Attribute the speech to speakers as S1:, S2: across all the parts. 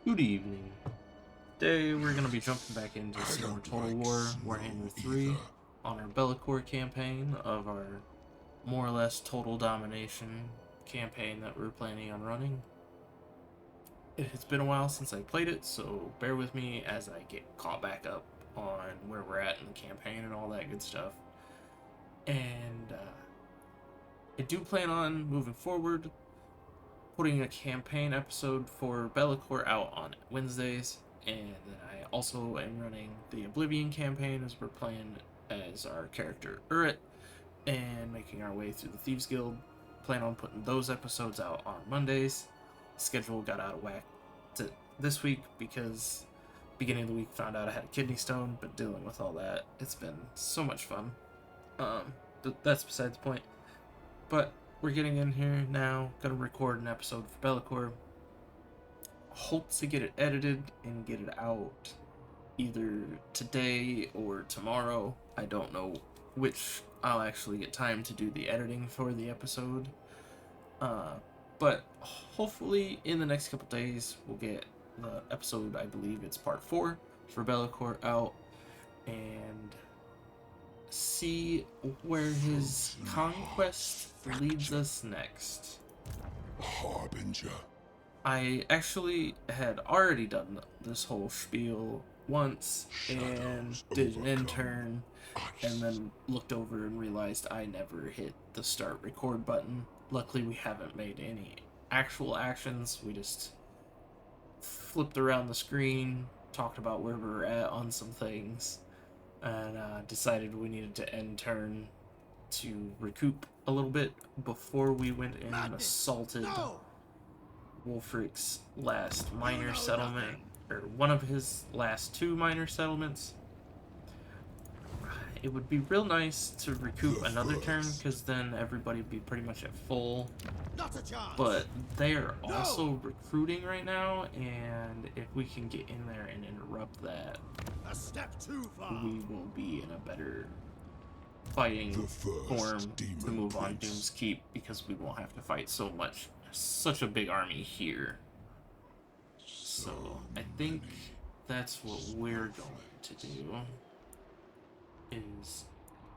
S1: Good evening. Today we're going to be jumping back into some more Total War Warhammer 3 on our Bellacore campaign of our more or less total domination campaign that we're planning on running. It has been a while since I played it, so bear with me as I get caught back up on where we're at in the campaign and all that good stuff. And I do plan on moving forward, putting a campaign episode for Bellacore out on Wednesdays, and then I also am running the Oblivion campaign as we're playing as our character Urrit and making our way through the Thieves Guild. Plan on putting those episodes out on Mondays. Schedule got out of whack this week because beginning of the week found out I had a kidney stone, but dealing with all that, it's been so much fun. But that's besides the point. But we're getting in here now, gonna record an episode for Bellacore. Hope to get it edited and get it out either today or tomorrow. I don't know which I'll actually get time to do the editing for the episode. But hopefully in the next couple days we'll get the episode, I believe it's part 4 for Bellacore out, and see where his conquest leads us next.
S2: Harbinger.
S1: I actually had already done this whole spiel once and did an intern and then looked over and realized I never hit the start record button. Luckily we haven't made any actual actions, we just flipped around the screen, talked about where we were at on some things, and decided we needed to end turn to recoup a little bit before we went in and assaulted Wulfrik's last minor settlement, or one of his last 2 minor settlements. It would be real nice to recoup another turn, because then everybody would be pretty much at full. But they are also recruiting right now, and if we can get in there and interrupt that, we will be in a better fighting form to move on Doom's Keep, because we won't have to fight such a big army here. So I think that's what we're going to do. Is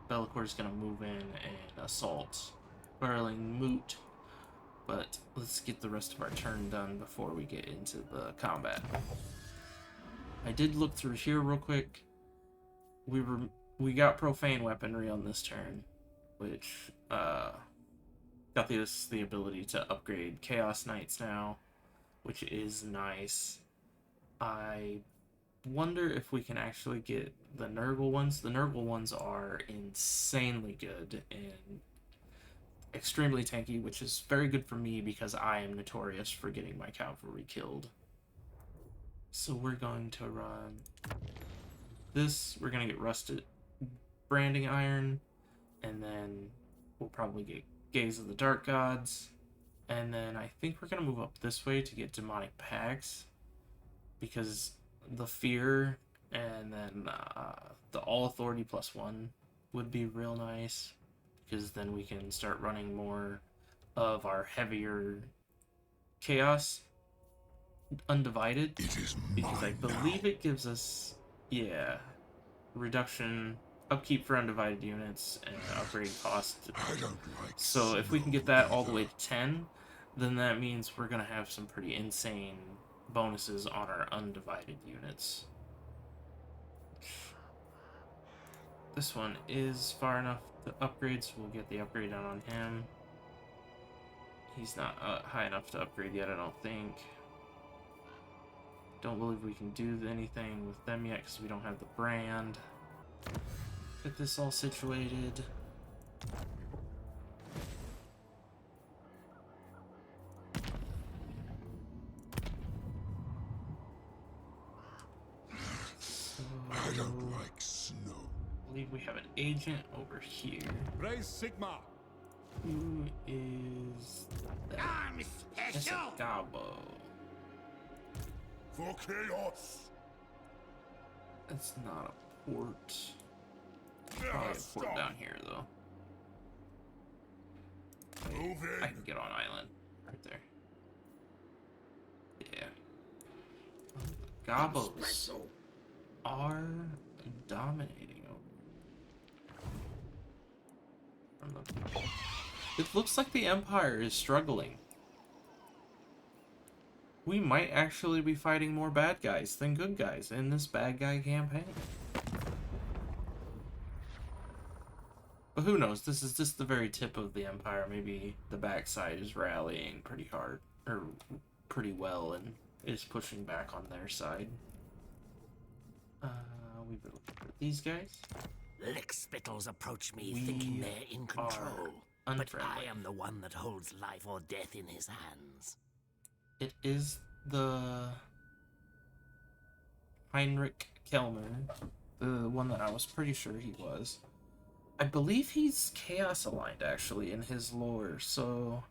S1: Bellacore's gonna move in and assault Burling Moot, but let's get the rest of our turn done before we get into the combat. I did look through here real quick. We got profane weaponry on this turn, which got us the ability to upgrade Chaos Knights now, which is nice. I wonder if we can actually get the Nurgle ones. The Nurgle ones are insanely good and extremely tanky, which is very good for me because I am notorious for getting my cavalry killed. So we're going to run this. We're going to get rusted branding iron, and then we'll probably get Gaze of the Dark Gods, and then I think we're going to move up this way to get Demonic Packs, because the Fear and then the All Authority +1 would be real nice, because then we can start running more of our heavier Chaos Undivided, because I believe it gives us, reduction, upkeep for undivided units, and upgrade cost. So if we can get that all the way to 10, then that means we're going to have some pretty insane bonuses on our undivided units. This one is far enough to upgrade, so we'll get the upgrade on him. He's not high enough to upgrade yet, I don't think. Don't believe we can do anything with them yet because we don't have the brand. Get this all situated.
S2: I don't like snow.
S1: I believe we have an agent over here.
S3: Raise Sigma.
S1: Who is that?
S4: I'm special.
S1: Gabo.
S2: For chaos.
S1: That's not a port. Probably a port down here though.
S2: Move in.
S1: I can get on island right there. Yeah. Gobos are dominating over. It looks like the Empire is struggling. We might actually be fighting more bad guys than good guys in this bad guy campaign. But who knows? This is just the very tip of the Empire. Maybe the backside is rallying pretty hard, or pretty well, and is pushing back on their side. We've been looking for these guys.
S3: Lickspittles approach me thinking they're in control. But I am the one that holds life or death in his hands.
S1: It is the Heinrich Kellner, the one that I was pretty sure he was. I believe he's Chaos Aligned, actually, in his lore, so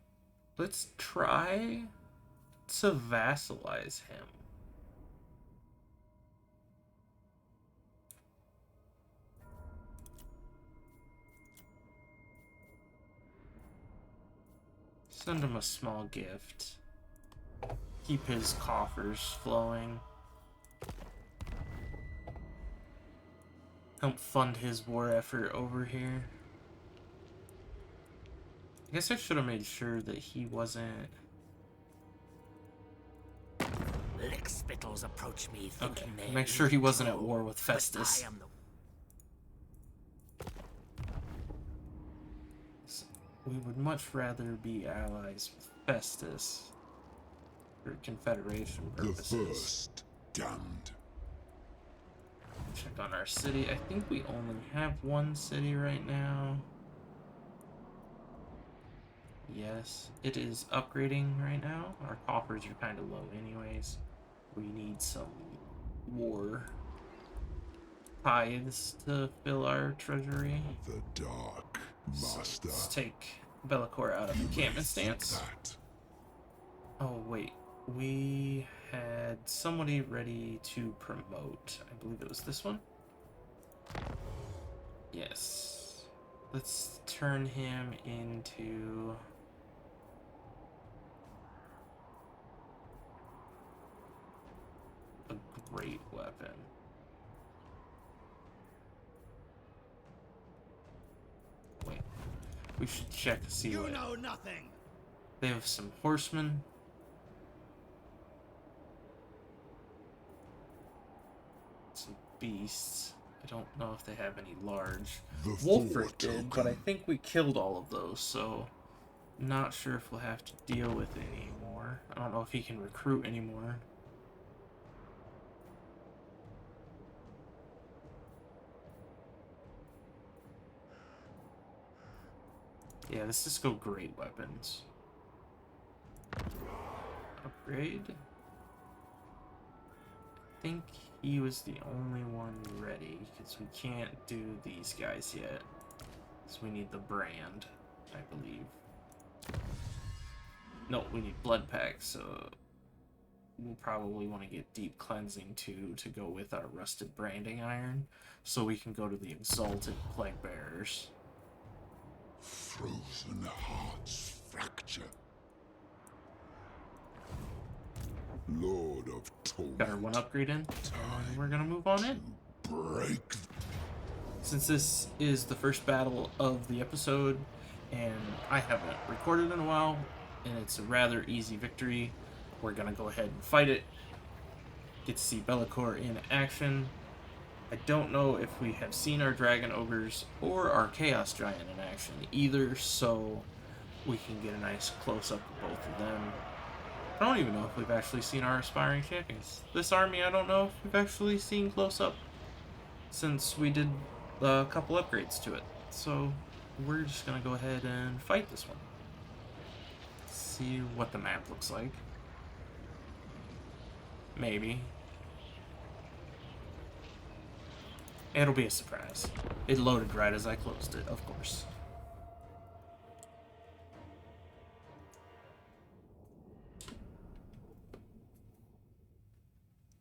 S1: let's try to vassalize him. Send him a small gift. Keep his coffers flowing. Help fund his war effort over here. I guess I should have made sure that he wasn't...
S3: Lickspittles approach me thinking they're
S1: make sure he wasn't at war with Festus. We would much rather be allies with Festus for Confederation purposes.
S2: The first damned.
S1: Check on our city. I think we only have one city right now. Yes, it is upgrading right now. Our coffers are kind of low anyways. We need some war tithes to fill our treasury.
S2: The Dark Master.
S1: So let's take Be'lakor out of encampment stance. Oh wait, we had somebody ready to promote. I believe it was this one. Yes. Let's turn him into... a great weapon. Wait. We should check to see what...
S4: You know nothing!
S1: They have some horsemen. Some beasts. I don't know if they have any large. Wulfrik did, but I think we killed all of those, so not sure if we'll have to deal with it anymore. I don't know if he can recruit anymore. Yeah, let's just go great weapons. Upgrade. I think he was the only one ready, because we can't do these guys yet. So we need the brand, I believe. No, we need blood packs, so we'll probably want to get deep cleansing too to go with our rusted branding iron, so we can go to the exalted plague bearers.
S2: Frozen hearts fracture. Lord of Torment.
S1: Got our one upgrade in. We're gonna move on in.
S2: Break.
S1: Since this is the first battle of the episode, and I haven't recorded in a while, and it's a rather easy victory, we're gonna go ahead and fight it. Get to see Be'lakor in action. I don't know if we have seen our Dragon Ogres or our Chaos Giant in action either, so we can get a nice close-up of both of them. I don't even know if we've actually seen our Aspiring Champions. This army, I don't know if we've actually seen close-up since we did a couple upgrades to it. So we're just going to go ahead and fight this one. See what the map looks like. Maybe. It'll be a surprise. It loaded right as I closed it, of course.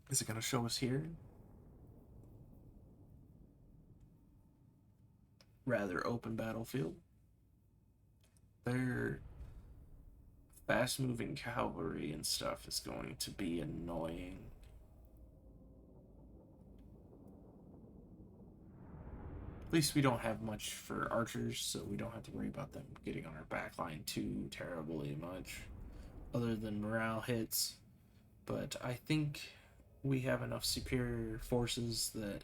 S1: Is it going to show us here? Rather open battlefield. Their fast-moving cavalry and stuff is going to be annoying. At least we don't have much for archers, so we don't have to worry about them getting on our backline too terribly much, other than morale hits. But I think we have enough superior forces that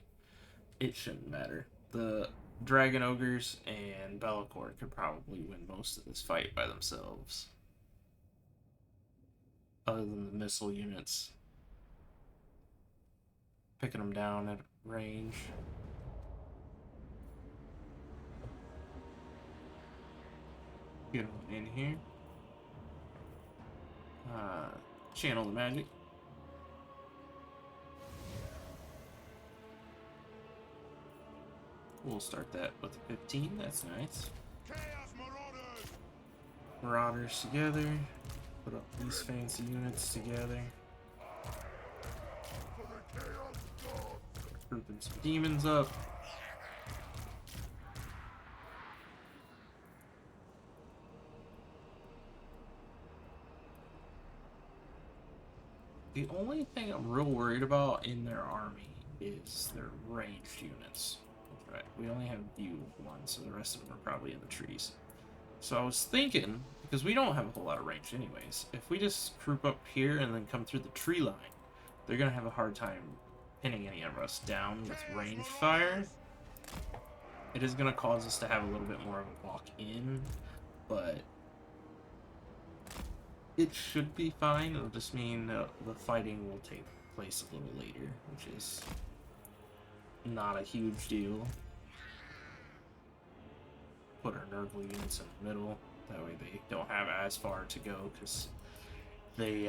S1: it shouldn't matter. The Dragon Ogres and Be'lakor could probably win most of this fight by themselves, other than the missile units. Picking them down at range. Get them in here. Channel the magic. We'll start that with a 15. That's nice. Marauders together. Put up these fancy units together. Grouping some demons up. The only thing I'm real worried about in their army is their ranged units. Right, we only have view of one, so the rest of them are probably in the trees. So I was thinking, because we don't have a whole lot of range anyways, if we just group up here and then come through the tree line, they're going to have a hard time pinning any of us down with range fire. It is going to cause us to have a little bit more of a walk in, but it should be fine. It'll just mean the fighting will take place a little later, which is not a huge deal. Put our Nurgle units in the middle. That way they don't have as far to go, because they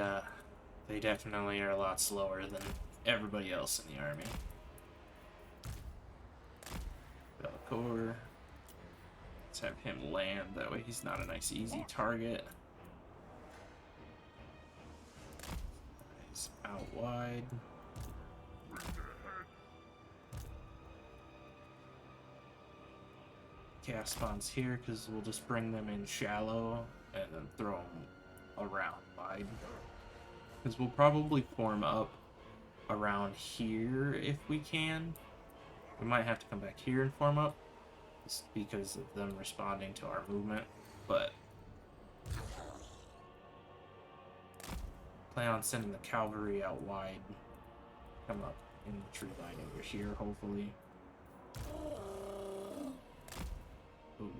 S1: definitely are a lot slower than everybody else in the army. Be'lakor. Let's have him land. That way he's not a nice easy target. He's out wide. Chaos spawns here because we'll just bring them in shallow and then throw them around wide. Because we'll probably form up around here if we can. We might have to come back here and form up just because of them responding to our movement, but plan on sending the cavalry out wide. Come up in the tree line over here, hopefully. Over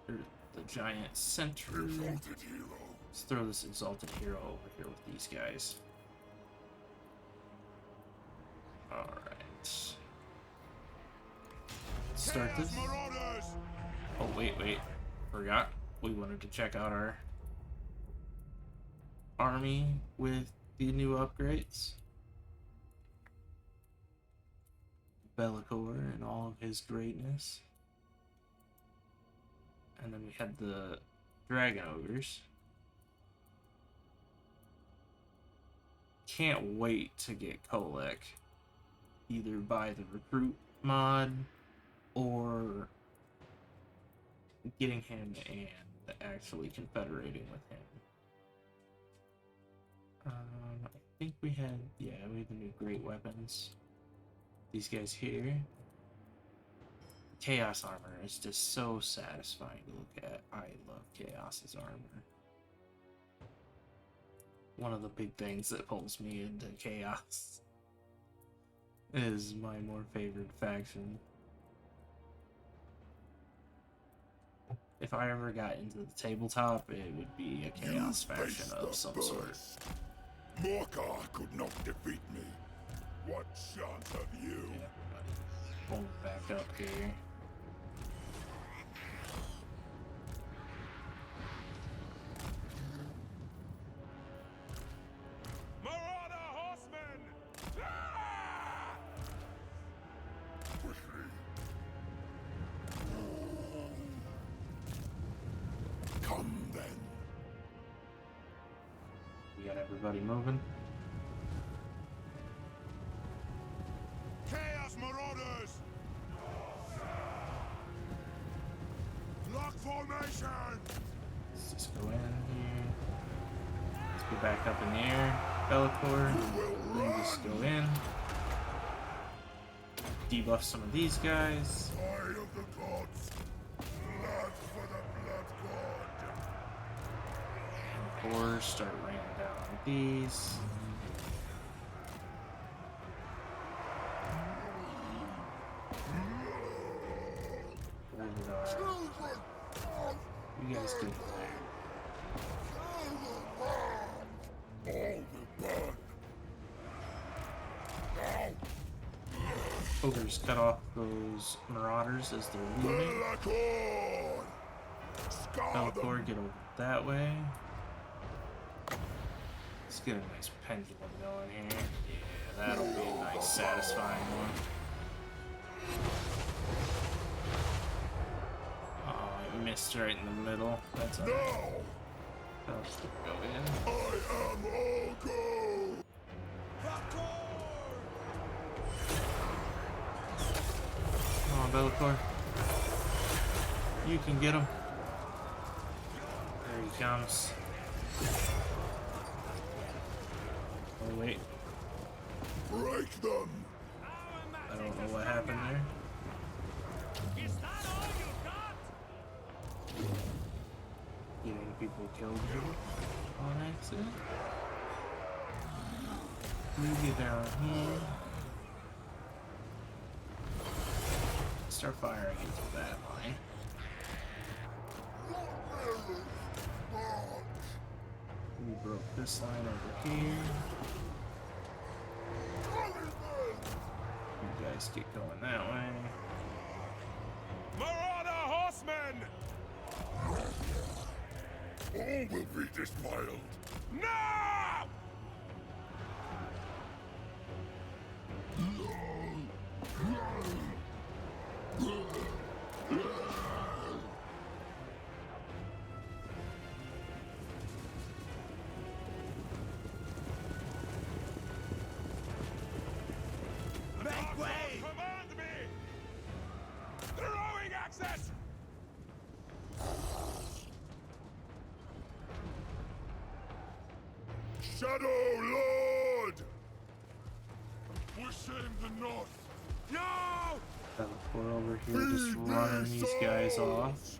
S1: the giant center. Let's throw this exalted hero over here with these guys. Alright. Start this. Oh, wait. Forgot. We wanted to check out our army with the new upgrades. Be'lakor and all of his greatness. And then we had the Dragon Ogres. Can't wait to get Kolek. Either by the recruit mod or getting him and actually confederating with him. I think we had the new great weapons. These guys here. Chaos armor is just so satisfying to look at. I love Chaos's armor. One of the big things that pulls me into Chaos is my more favorite faction. If I ever got into the tabletop, it would be a Chaos faction of some sort.
S2: Morcar could not defeat me. What chance have you?
S1: Yeah, pull back up here.
S2: Come then.
S1: We got everybody moving.
S2: Chaos Marauders! Lock formation!
S1: Let's just go in here. Let's go back up in the air. Be'lakor. Then just go in. debuff some of these guys.
S2: Eye of the gods. Blood for the blood god.
S1: Or start raining down on these. Where did our... You guys get there.
S2: All will burn.
S1: Ogres cut off those marauders as they're leaving.
S2: Belacor! Scar
S1: Belacor,
S2: them.
S1: get over that way. Let's get a nice pendulum going here. Yeah, that'll be a nice satisfying one. Oh, I missed right in the middle. That's alright.
S2: Now,
S1: That'll still go in.
S2: I am Olgo.
S1: Come on, Belacor. You can get him. There he comes. Oh, wait.
S2: Break them.
S1: I don't know what happened there.
S3: Is that all you got?
S1: Getting people killed on accident. You get down here. Start firing into that line. We broke this line over here. You guys get going that way.
S2: Marauder horsemen! All will be despoiled. Now!
S3: Make way!
S2: Command me! Throwing access! Shadow Lord! We shame the North. No!
S1: Teleport over here, just
S2: Feed
S1: running
S2: me
S1: these guys
S2: souls!
S1: off.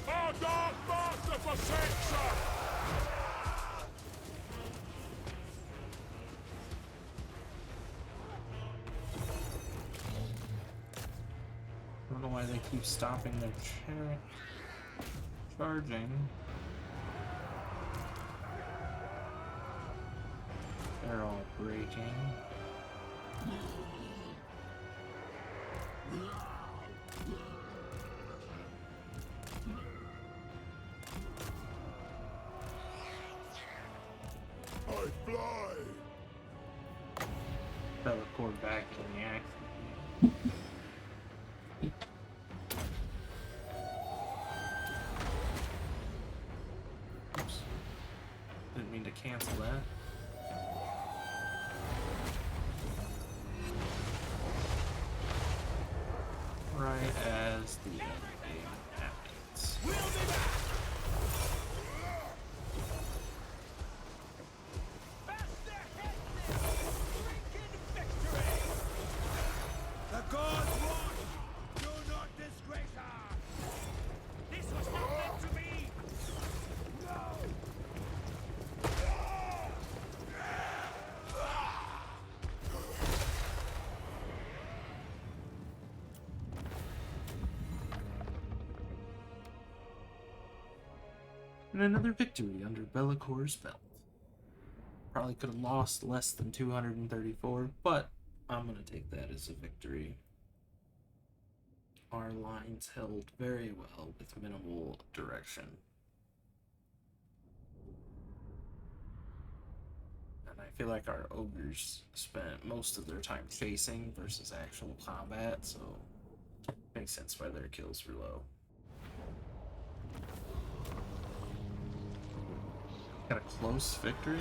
S2: Our Dark Master forsakes us!
S1: I don't know why they keep stopping their charging. They're all breaking.
S2: I fly!
S1: Belacor back in the action. Oops. Didn't mean to cancel that. Right as the end game happens.
S3: We'll be back! The gods want! Do not disgrace her! This was not meant to be! No!
S1: And another victory under Bellacor's belt. Probably could have lost less than 234, but I'm going to take that as a victory. Our lines held very well with minimal direction. And I feel like our ogres spent most of their time chasing versus actual combat, so it makes sense why their kills were low. Got a close victory.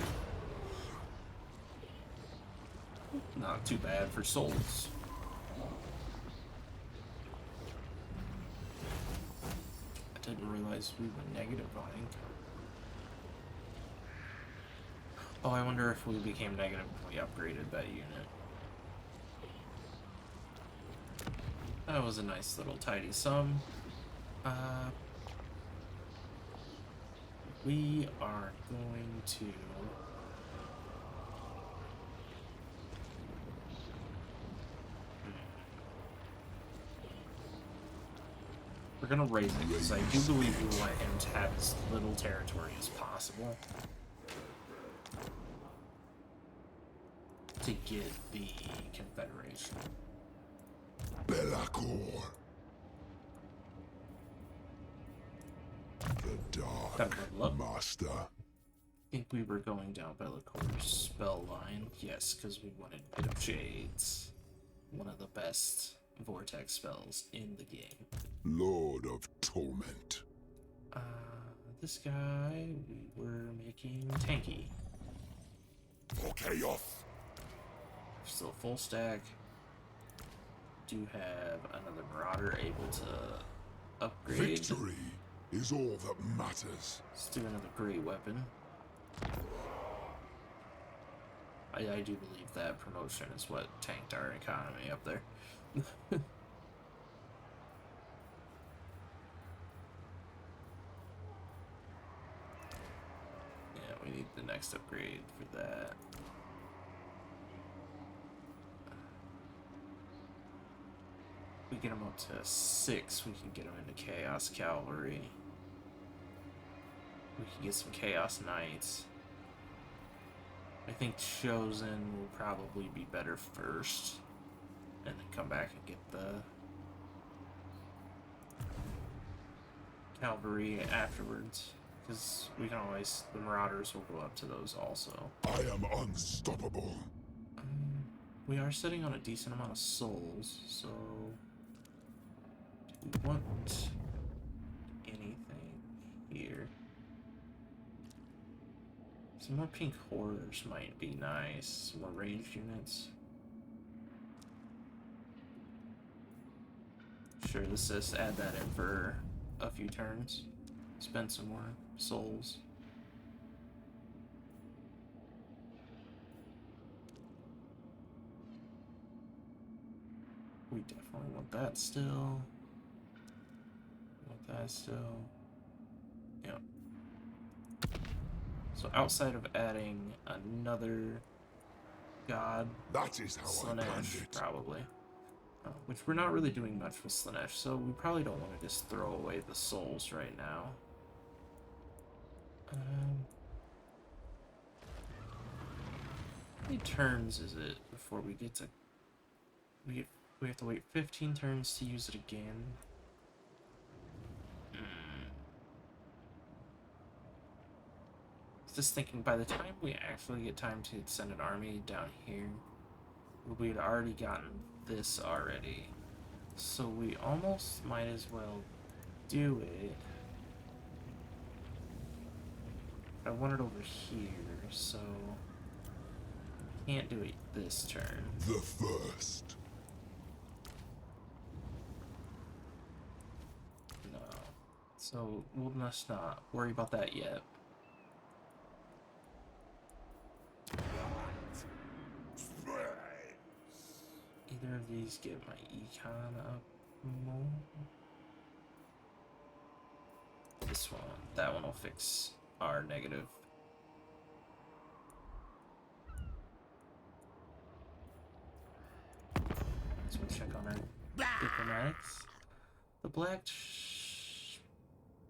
S1: Not too bad for souls. Didn't realize we were negative on income. Oh, I wonder if we became negative when we upgraded that unit. That was a nice little tidy sum. We are going to... We're gonna raise it, because I do believe we want him to have as little territory as possible to get the Confederation.
S2: Belacor. The Dark Master.
S1: I think we were going down Bellacor's spell line. Yes, because we wanted Bit of Shades. One of the best vortex spells in the game.
S2: Lord of Torment.
S1: This guy we were making tanky.
S2: For chaos.
S1: Still full stack. Do have another Marauder able to upgrade.
S2: Victory is all that matters.
S1: Let's do another great weapon. I do believe that promotion is what tanked our economy up there. Yeah, we need the next upgrade for that. We get him up to 6, we can get him into Chaos Cavalry. We can get some Chaos Knights. I think Chosen will probably be better first, and then come back and get the Cavalry afterwards, because we can always, the Marauders will go up to those also.
S2: I am unstoppable.
S1: We are sitting on a decent amount of souls, so do we want anything here? Some more pink horrors might be nice. Some more ranged units. Sure, let's just add that in for a few turns. Spend some more souls. We definitely want that still. Want that still. Yep. So outside of adding another god,
S2: That is how I planned
S1: Slanesh,
S2: it.
S1: probably. Which we're not really doing much with Slanesh, so we probably don't want to just throw away the souls right now. How many turns is it before we get to... We have to wait 15 turns to use it again. Just thinking, by the time we actually get time to send an army down here, we had already gotten this already. So we almost might as well do it. I want it over here, so can't do it this turn.
S2: The first.
S1: No. So we'll just not worry about that yet. Either of these get my econ up more. This one, that one will fix our negative. So we'll check on our diplomatics. The Black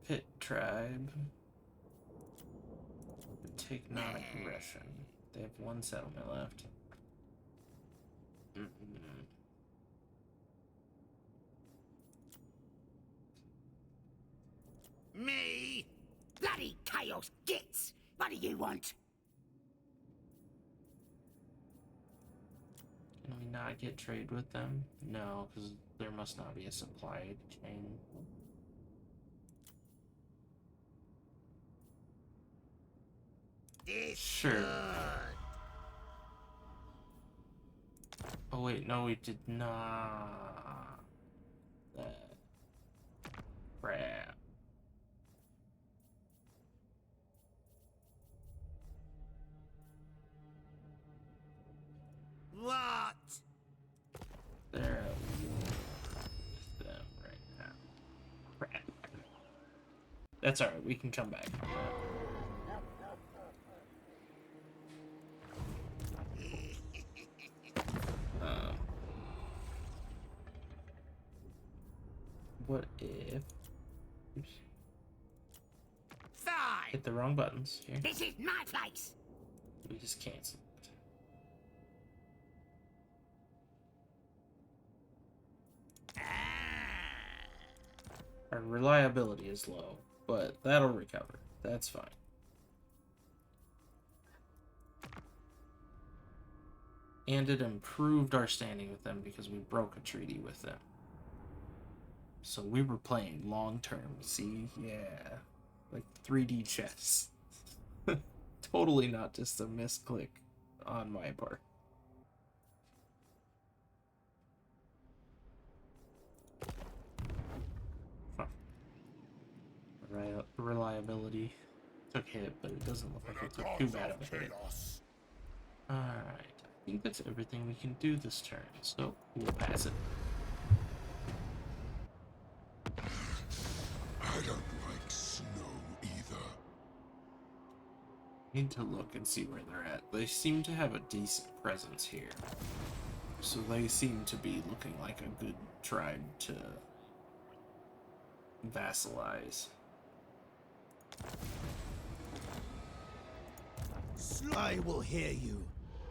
S1: Pit Tribe would take non-aggression. They have one settlement left.
S4: Me? Bloody chaos gits! What do you want?
S1: Can we not get trade with them? No, because there must not be a supply chain.
S4: This
S1: Sure.
S4: good.
S1: Oh wait, no, we did not. That crap.
S4: What?
S1: They're at war with them right now. Crap. That's alright, we can come back from that. What if... Oops.
S4: Fine.
S1: Hit the wrong buttons here.
S4: This is my place.
S1: We just cancel it. Our reliability is low, but that'll recover. That's fine. And it improved our standing with them because we broke a treaty with them. So we were playing long term, see? Yeah. Like 3D chess. Totally not just a misclick on my part. Huh. Reliability took a hit, but it doesn't look like it took too bad of a hit. Alright, I think that's everything we can do this turn, so we'll pass it.
S2: I don't like snow either.
S1: Need to look and see where they're at. They seem to have a decent presence here. So they seem to be looking like a good tribe to vassalize.
S3: I will hear you.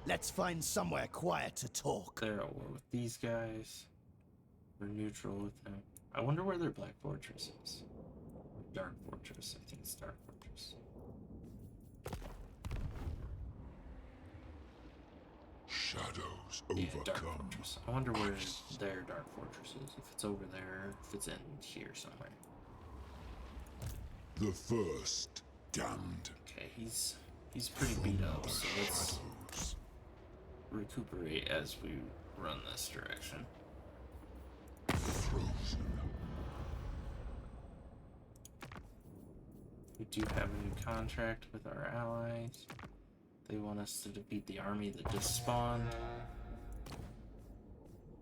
S3: Let's find somewhere quiet to talk.
S1: They're at war with these guys. We're neutral with them. I wonder where their Black Fortress is. Dark Fortress. I think it's Dark Fortress.
S2: Shadows
S1: Yeah, Dark
S2: overcome.
S1: Fortress. I wonder where their Dark Fortress is. If it's over there, if it's in here somewhere.
S2: The first damned.
S1: Okay, he's pretty beat up, so let's
S2: Shadows.
S1: recuperate as we run this direction.
S2: Frozen.
S1: We do have a new contract with our allies. They want us to defeat the army that just spawned.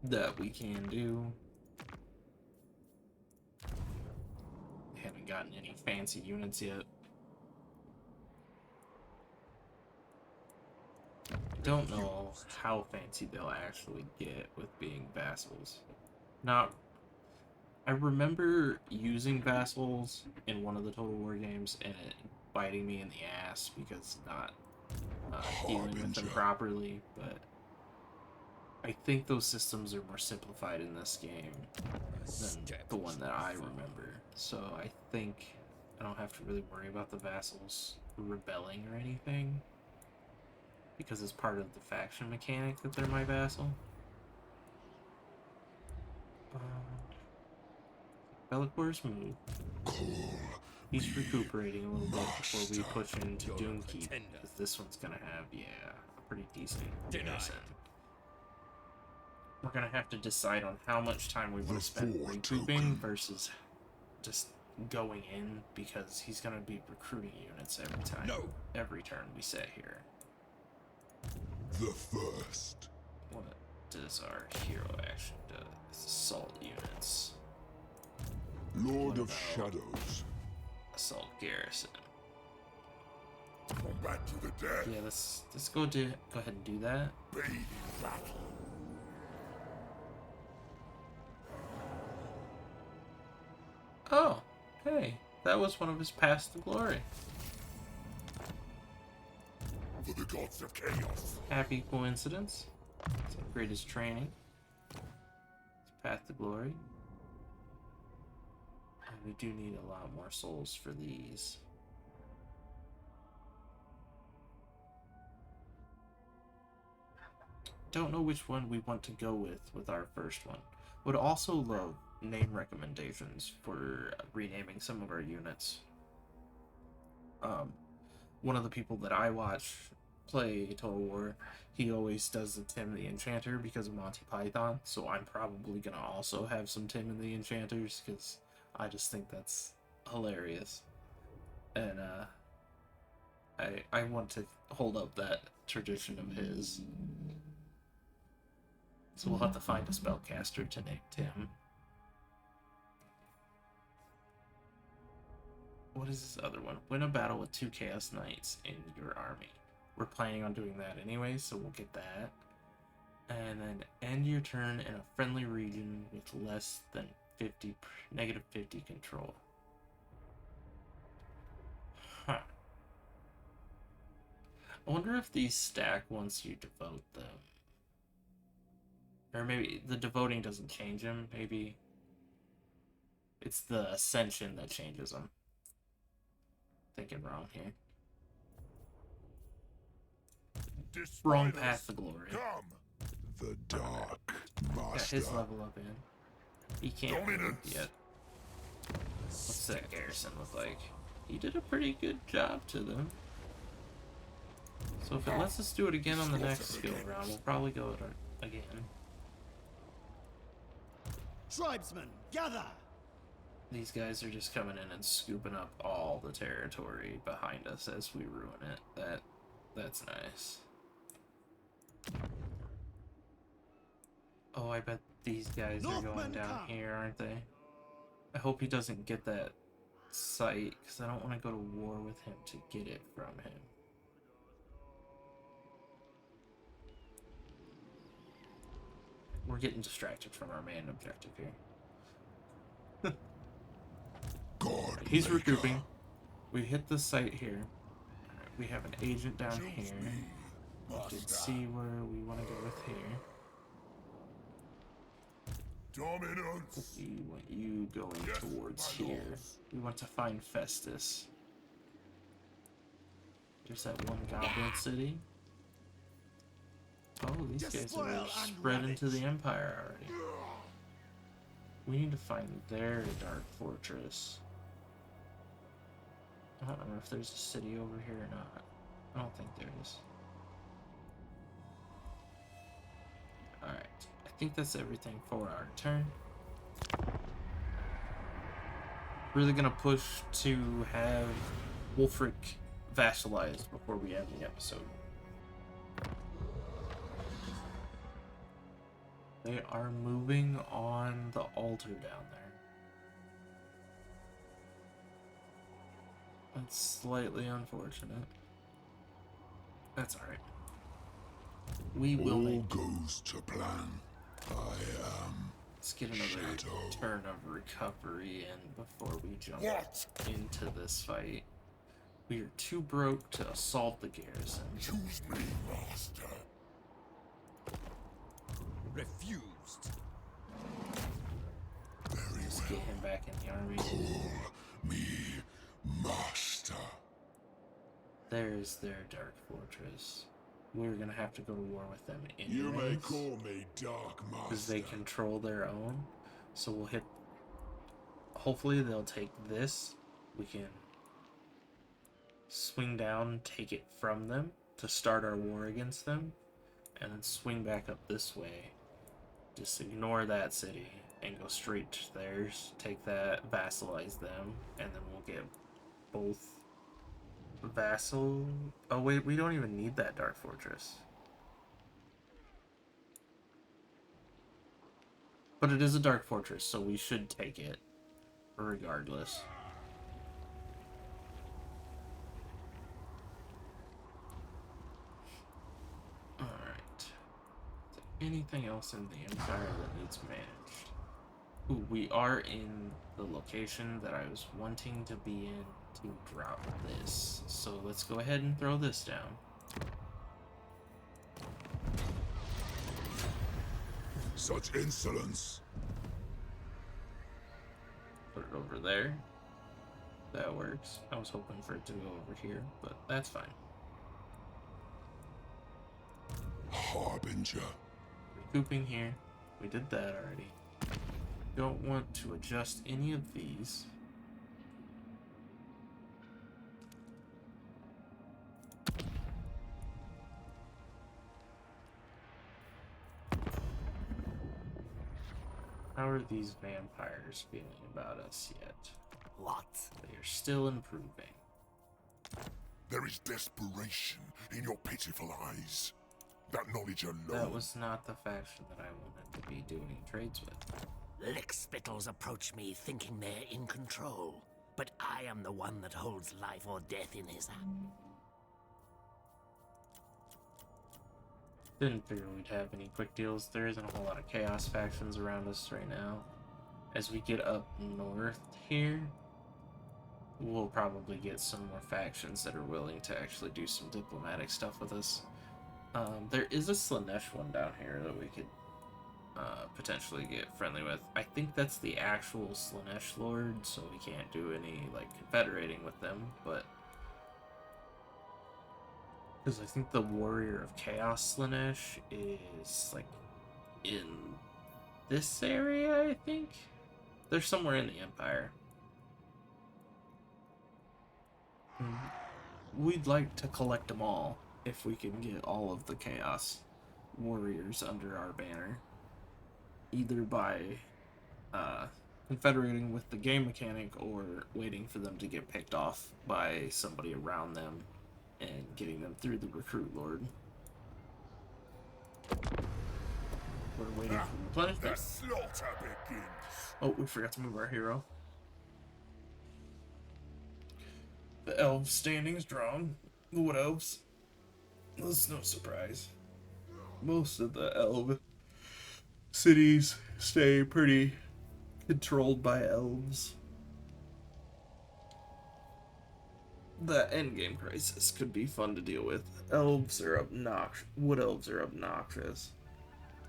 S1: That we can do. We haven't gotten any fancy units yet. Don't know how fancy they'll actually get with being vassals. Not. I remember using vassals in one of the Total War games and it biting me in the ass because not dealing with them properly, but I think those systems are more simplified in this game than the one that I remember. So I think I don't have to really worry about the vassals rebelling or anything because it's part of the faction mechanic that they're my vassal. Bellacor's moved. He's recuperating a little bit before we push into Doomkeep, because this one's gonna have, yeah, a pretty decent garrison. We're gonna have to decide on how much time we want to spend recouping versus just going in, because he's gonna be recruiting units every time, every turn we sit here.
S2: The first.
S1: What does our hero action do? Assault units.
S2: Lord of Shadows.
S1: Assault garrison.
S2: Combat to the death.
S1: Yeah, let's go ahead and do that.
S2: Baby battle.
S1: Oh, hey, that was one of his paths to glory.
S2: For the gods of chaos.
S1: Happy coincidence. Let's upgrade his training. It's path to glory. And we do need a lot more souls for these. Don't know which one we want to go with our first one. Would also love name recommendations for renaming some of our units. One of the people that I watch play Total War, he always does the Tim the Enchanter because of Monty Python, so I'm probably gonna also have some Tim and the Enchanters because I just think that's hilarious. And I want to hold up that tradition of his. So we'll have to find a spellcaster to name Tim. What is this other one? Win a battle with 2 Chaos Knights in your army. We're planning on doing that anyway, so we'll get that. And then end your turn in a friendly region with less than negative 50 control. Huh. I wonder if these stack once you devote them. Or maybe the devoting doesn't change them. Maybe it's the ascension that changes them. Thinking wrong here. Wrong path to glory.
S2: Come. The Dark
S1: Got
S2: Master.
S1: his level up in. He can't move yet. What's that garrison look like? He did a pretty good job to them. So if it lets us do it again on the next skill round, we'll probably go it again.
S3: Tribesmen, gather!
S1: These guys are just coming in and scooping up all the territory behind us as we ruin it. That's nice. Oh, I bet these guys are going down here, aren't they? I hope he doesn't get that site, because I don't want to go to war with him to get it from him. We're getting distracted from our main objective here.
S2: God
S1: He's
S2: Maker.
S1: recouping. We hit the site here. We have an agent down
S2: Choose
S1: here.
S2: me,
S1: We can
S2: Master.
S1: see where we want to go with here.
S2: Dominance.
S1: We want you going
S2: Yes,
S1: towards
S2: my
S1: here.
S2: lord.
S1: We want to find Festus. There's that one goblin city. Oh, these guys
S3: Despoil
S1: are
S3: and
S1: spread into
S3: ravage.
S1: the Empire already. We need to find their dark fortress. I don't know if there's a city over here or not. I don't think there is. Alright. I think that's everything for our turn. Really gonna push to have Wulfrik vassalized before we end the episode. They are moving on the altar down there. That's slightly unfortunate. That's alright. We will
S2: All
S1: make it.
S2: goes to plan. I am.
S1: Let's get another
S2: Shadow.
S1: turn of recovery in before we jump
S2: What?
S1: into this fight. We are too broke to assault the garrison.
S2: Choose me, Master.
S3: Refused.
S2: Very
S1: Let's
S2: well.
S1: get him back in the army.
S2: Call me Master.
S1: There's their dark fortress. We're gonna have to go to war with them
S2: You may
S1: anyways,
S2: call me Dark Master.
S1: because they control their own. So we'll hit. Hopefully they'll take this. We can swing down, take it from them to start our war against them, and then swing back up this way. Just ignore that city and go straight to theirs. Take that, vassalize them, and then we'll get both vassal. Oh wait, we don't even need that dark fortress. But it is a dark fortress, so we should take it regardless. Alright. Anything else in the Empire that needs managed? Ooh, we are in the location that I was wanting to be in to drop this. So let's go ahead and throw this down.
S2: Such insolence.
S1: Put it over there. That works. I was hoping for it to go over here, but that's fine.
S2: Harbinger.
S1: Recouping here. We did that already. Don't want to adjust any of these. How are these vampires feeling about us yet?
S4: What?
S1: They are still improving.
S2: There is desperation in your pitiful eyes. That knowledge alone.
S1: That was not the faction that I wanted to be doing trades with.
S4: Lickspittles approach me thinking they're in control, but I am the one that holds life or death in his hand.
S1: Didn't figure we'd have any quick deals. There isn't a whole lot of chaos factions around us right now. As we get up north here, we'll probably get some more factions that are willing to actually do some diplomatic stuff with us. There is a Slanesh one down here that we could potentially get friendly with. I think that's the actual Slanesh Lord, so we can't do any like confederating with them, but because I think the Warrior of Chaos Slanesh is like in this area, I think. They're somewhere in the Empire. We'd like to collect them all if we can get all of the Chaos Warriors under our banner. Either by confederating with the game mechanic or waiting for them to get picked off by somebody around them and getting them through the Recruit Lord. We're waiting for
S2: The
S1: replenishment.
S2: slaughter begins.
S1: Oh, we forgot to move our hero. The elf standing's drawn. The Wood Elves. That's no surprise. Most of the elf cities stay pretty controlled by elves. The endgame crisis could be fun to deal with. Elves are obnoxious. Wood Elves are obnoxious.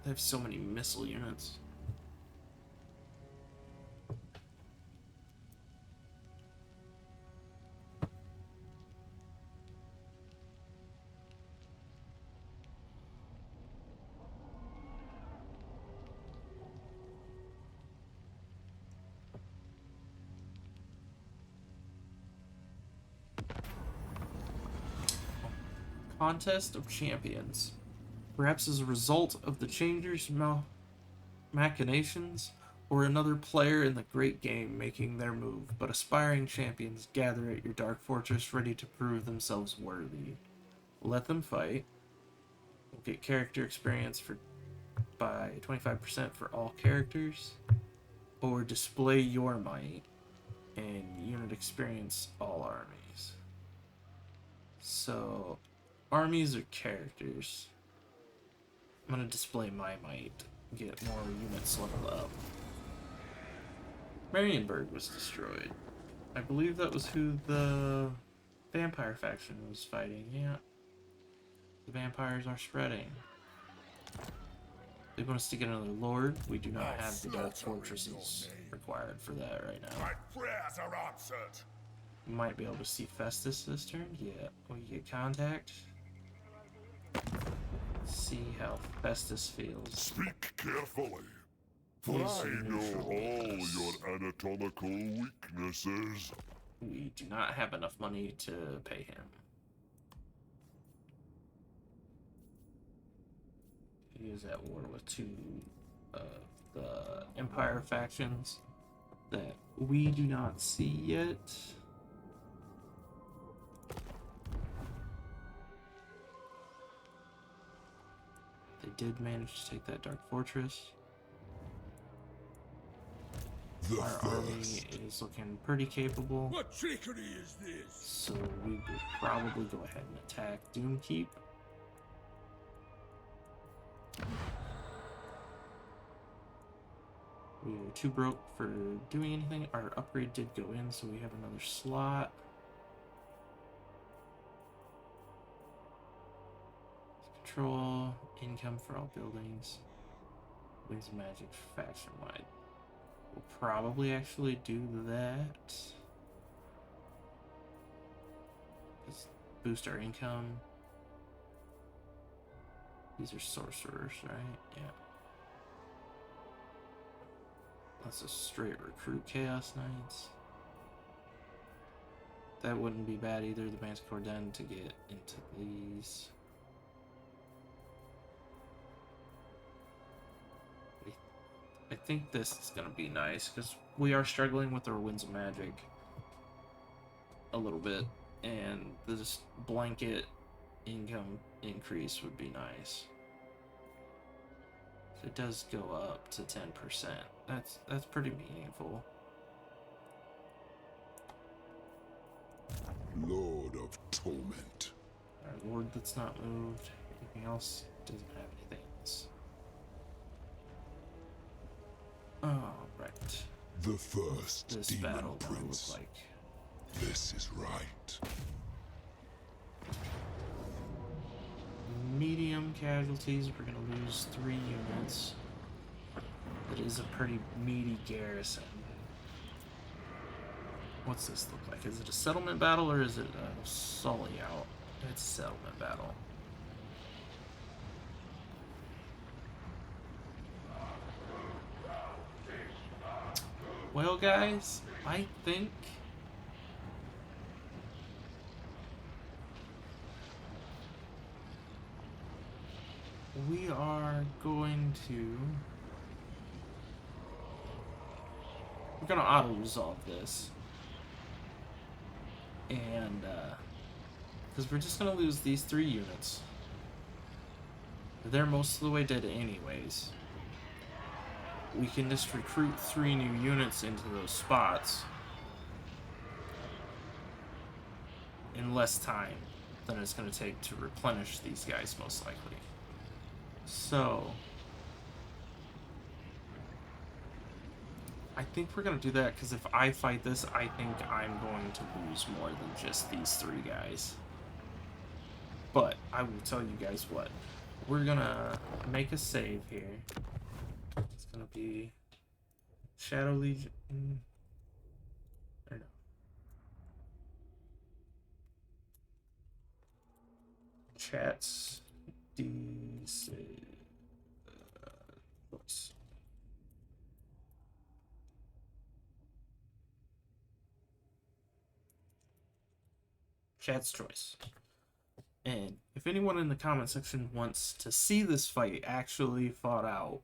S1: They have so many missile units. Contest of Champions. Perhaps as a result of the Changers' machinations, or another player in the great game making their move, but aspiring champions gather at your Dark Fortress ready to prove themselves worthy. Let them fight. We'll get character experience by 25% for all characters, or display your might and unit experience all armies. So armies or characters? I'm gonna display my might, get more units leveled up. Marienburg was destroyed. I believe that was who the vampire faction was fighting, yeah. The vampires are spreading. They want us to get another lord. We do not have the Dark Fortresses required for that right now.
S2: My prayers are answered.
S1: We might be able to see Festus this turn. Yeah, we get contact. See how Festus feels.
S2: Speak carefully, for I know all your anatomical weaknesses.
S1: We do not have enough money to pay him. He is at war with two of the Empire factions that we do not see yet. They did manage to take that Dark Fortress. Our army is looking pretty capable,
S3: What trickery is this?
S1: so we will probably go ahead and attack Doomkeep. We were too broke for doing anything. Our upgrade did go in, so we have another slot. Control, income for all buildings. Winds of Magic faction-wide. We'll probably actually do that. Let's boost our income. These are sorcerers, right? Yeah. That's a straight recruit Chaos Knights. That wouldn't be bad either, the Manticore Den, to get into these. I think this is going to be nice, because we are struggling with our Winds of Magic a little bit, and this blanket income increase would be nice. It does go up to 10%. That's pretty meaningful.
S2: Lord of Torment.
S1: Alright, Lord that's not moved. Anything else? Doesn't have anything else. Alright.
S2: The first
S1: This
S2: demon
S1: battle gonna look
S2: prince.
S1: like.
S2: This is right.
S1: Medium casualties, we're gonna lose 3 units. It is a pretty meaty garrison. What's this look like? Is it a settlement battle or is it a Sully out? It's a settlement battle. Well, guys, I think we are going to... We're gonna auto-resolve this. And, because we're just gonna lose these 3 units. They're most of the way dead anyways. We can just recruit 3 new units into those spots in less time than it's gonna take to replenish these guys, most likely. So I think we're gonna do that, because if I fight this, I think I'm going to lose more than just these 3 guys. But I will tell you guys what. We're gonna make a save here. It's gonna be Shadow Legion. Or no. Chats. Choice. Chat's choice. And if anyone in the comment section wants to see this fight actually fought out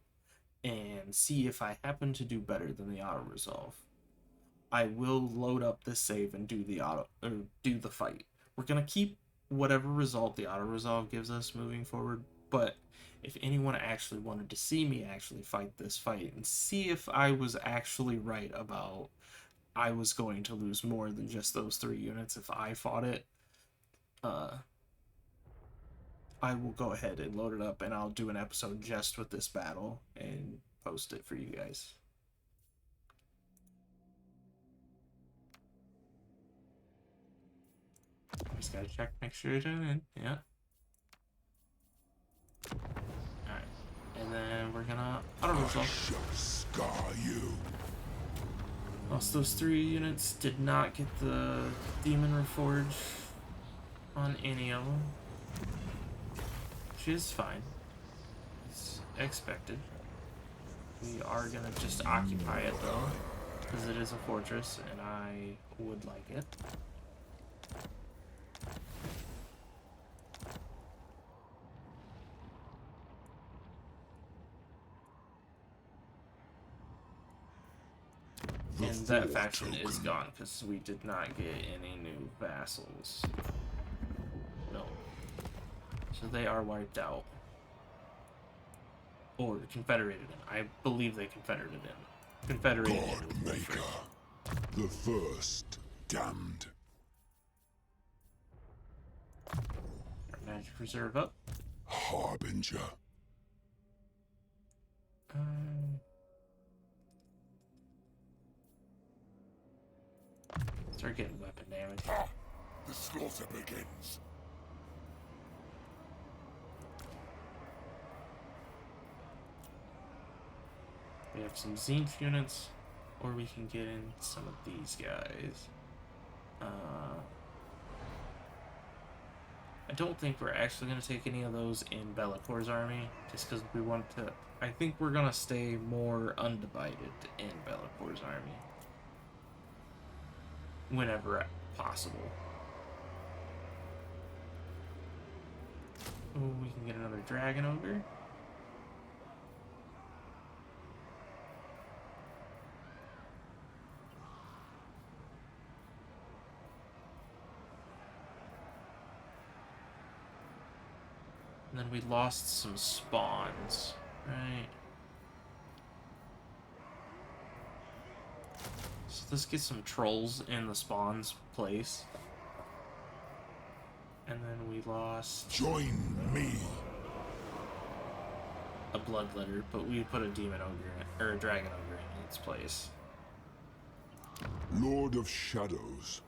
S1: and see if I happen to do better than the auto resolve, I will load up this save and do the fight. We're gonna keep whatever result the auto resolve gives us moving forward, but if anyone actually wanted to see me actually fight this fight and see if I was actually right about I was going to lose more than just those 3 units if I fought it, I will go ahead and load it up, and I'll do an episode just with this battle and post it for you guys. Just gotta check, make sure you're doing it. Yeah. Alright. And then we're gonna auto-resolve.
S2: Shall scar you.
S1: Also, those 3 units did not get the Demon Reforge on any of them. Which is fine. It's expected. We are gonna just occupy it though, because it is a fortress and I would like it. And that faction is gone because we did not get any new vassals. No. So they are wiped out. Or confederated in. I believe they confederated in. Confederated in.
S2: God Maker. The first damned.
S1: Our magic reserve up.
S2: Harbinger.
S1: Start getting weapon damage.
S2: The slaughter begins.
S1: We have some Zenith units, or we can get in some of these guys. I don't think we're actually going to take any of those in Bellacor's army, just because we want to... I think we're going to stay more undivided in Bellacor's army. Whenever possible. Oh, we can get another Dragon Ogre. And then we lost some spawns, right? Let's get some trolls in the spawn's place. And then we lost
S2: Join me.
S1: a bloodletter, but we put a demon ogre or a dragon ogre in its place.
S2: Lord of Shadows.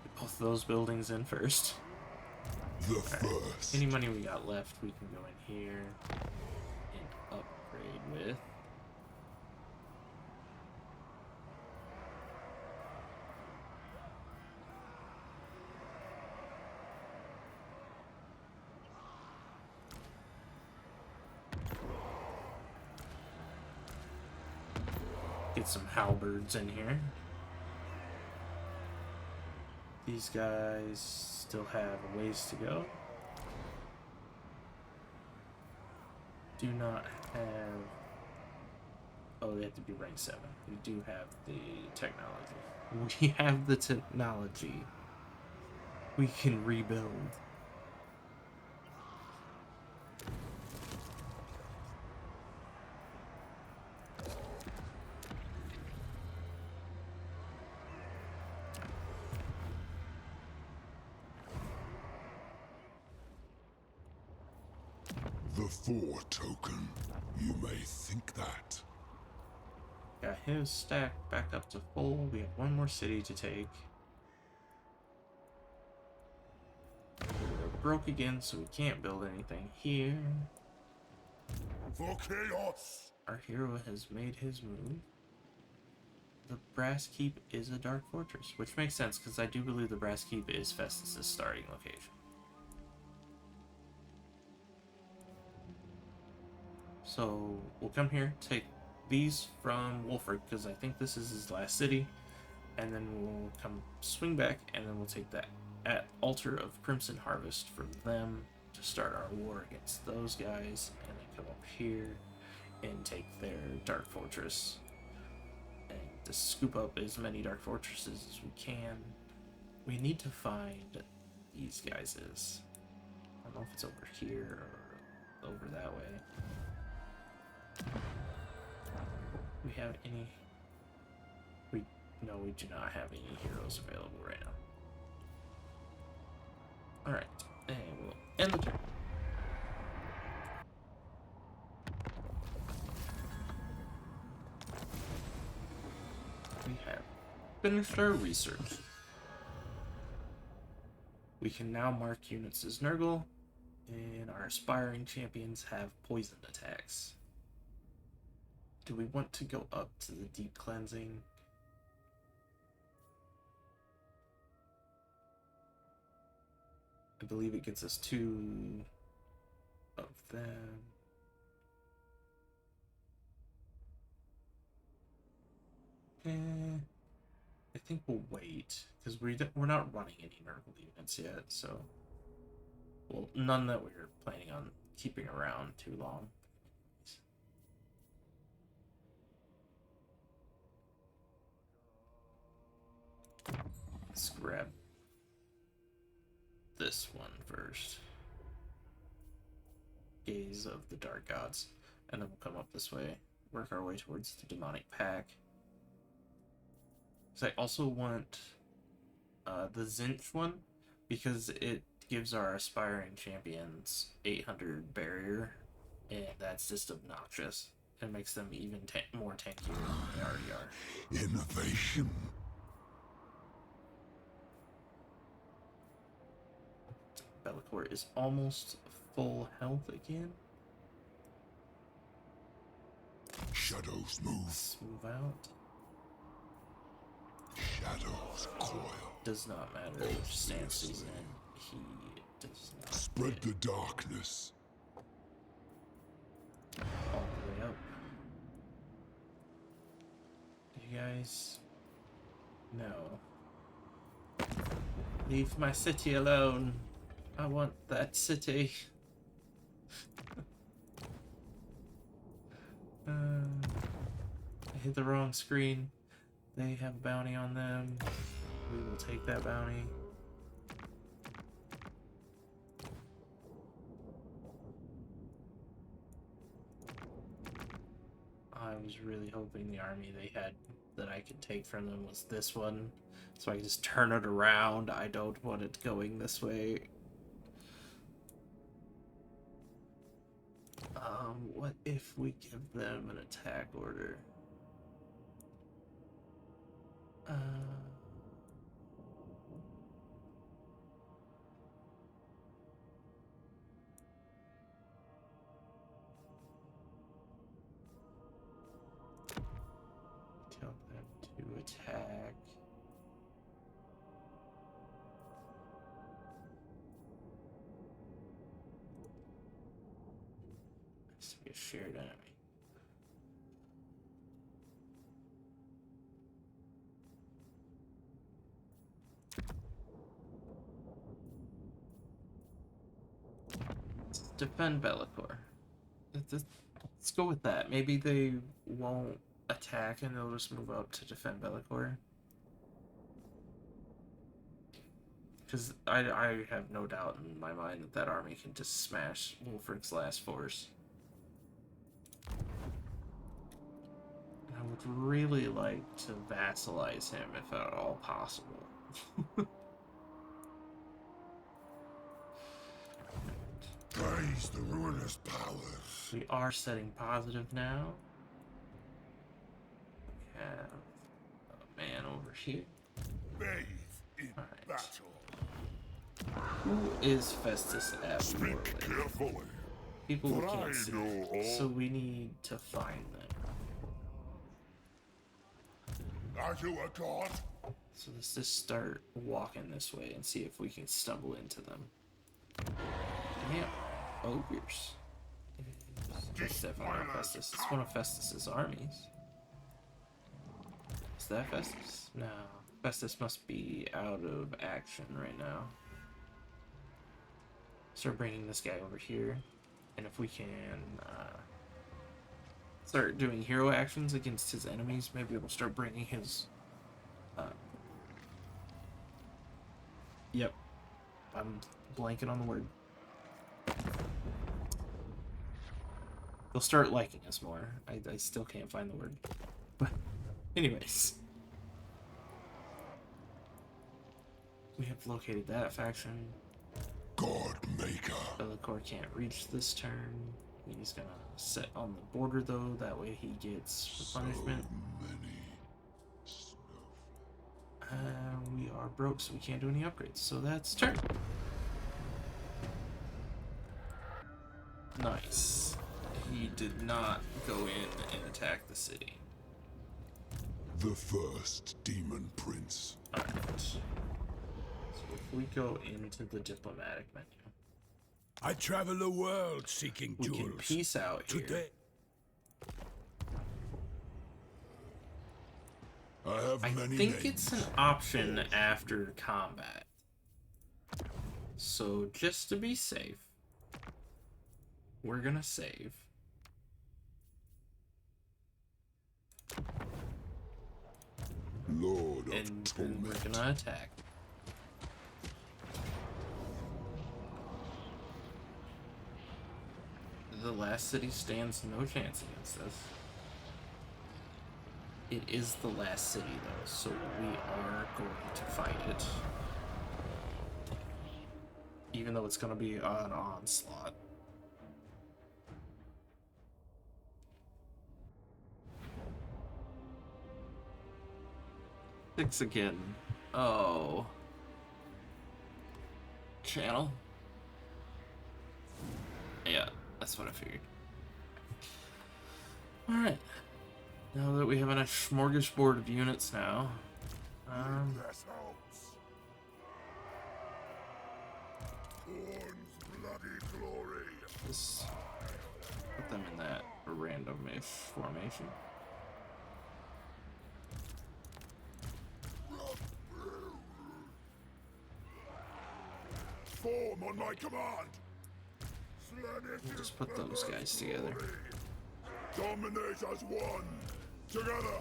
S1: Get both of those buildings in first.
S2: The
S1: Alright.
S2: first.
S1: Any money we got left, we can go in here and upgrade with. Get some halberds in here. These guys still have a ways to go. Do not have... Oh, they have to be rank 7. We do have the technology. We have the technology. We can rebuild.
S2: The 4 token. You may think that.
S1: Got his stacked back up to full. We have one more city to take. We're broke again, so we can't build anything here.
S2: For chaos.
S1: Our hero has made his move. The Brass Keep is a dark fortress, which makes sense because I do believe the Brass Keep is Festus' starting location. So we'll come here, take these from Wulfrik because I think this is his last city, and then we'll come swing back, and then we'll take that at Altar of Crimson Harvest from them to start our war against those guys, and then come up here and take their dark fortress and to scoop up as many dark fortresses as we can. We need to find these guys. I don't know if it's over here or over that way. We have any... No, we do not have any heroes available right now. Alright, and we'll end the turn. We have finished our research. We can now mark units as Nurgle, and our aspiring champions have poison attacks. Do we want to go up to the deep cleansing? I believe it gets us 2 of them. I think we'll wait because we're not running any Nurgle units yet, so well, none that we're planning on keeping around too long. Let's grab this one first. Gaze of the Dark Gods. And then we'll come up this way. Work our way towards the Demonic Pack. Because I also want the Zinch one. Because it gives our aspiring champions 800 barrier. And that's just obnoxious. It makes them even more tankier than they already are.
S2: Innovation.
S1: Bellicor is almost full health again.
S2: Shadows move.
S1: Let's move out.
S2: Shadows coil.
S1: Does not matter which stance he's in. He does not
S2: Spread
S1: get
S2: the darkness.
S1: all the way up. You guys... No. Leave my city alone. I want that city. I hit the wrong screen. They have a bounty on them. We will take that bounty. was really hoping the army they had that I could take from them was this one, so I can just turn it around. I don't want it going this way. What if we give them an attack order? Tell them to attack. This will be a shared enemy. Let's defend Bellicor. Let's go with that. Maybe they won't attack and they'll just move up to defend Bellicor. Because I have no doubt in my mind that that army can just smash Wulfrik's last force. And I would really like to vassalize him if at all possible.
S2: Praise the ruinous powers.
S1: We are setting positive now. We have a man over here.
S2: Bathe in
S1: Alright.
S2: battle.
S1: Who is Festus at war
S2: Speak
S1: with?
S2: carefully.
S1: People we
S2: For I
S1: can't see.
S2: know all.
S1: So we need to find them.
S2: Are you a god?
S1: So let's just start walking this way and see if we can stumble into them. Damn, ogres. That's definitely not Festus. It's one of Festus's armies. Is that Festus? No. Festus must be out of action right now. Start bringing this guy over here. And if we can start doing hero actions against his enemies, maybe we'll start bringing his... Yep. I'm blanking on the word. They'll start liking us more. I still can't find the word. But anyways. We have located that faction.
S2: God maker.
S1: Bellicor can't reach this turn. He's gonna sit on the border though, that way he gets punishment. We are broke, so we can't do any upgrades. So that's turn. Nice. He did not go in and attack the city.
S2: The first demon prince.
S1: Alright. So if we go into the diplomatic menu,
S3: I travel the world seeking
S1: we can
S3: jewels.
S1: peace out here.
S3: Today,
S2: I have
S1: I
S2: many
S1: think
S2: names.
S1: it's an option after combat. So just to be safe, we're gonna save.
S2: Lord of
S1: And
S2: torment.
S1: we're gonna attack. The last city stands no chance against us. It is the last city though, so we are going to fight it. Even though it's gonna be an onslaught. Six again. Oh. Channel? Yeah, that's what I figured. Alright. Now that we have a nice smorgasbord of units now,
S2: This house. Corn's bloody glory.
S1: just put them in that random-ish formation.
S2: Form on my command.
S1: We'll just put those guys together.
S2: Dominate as one. Together.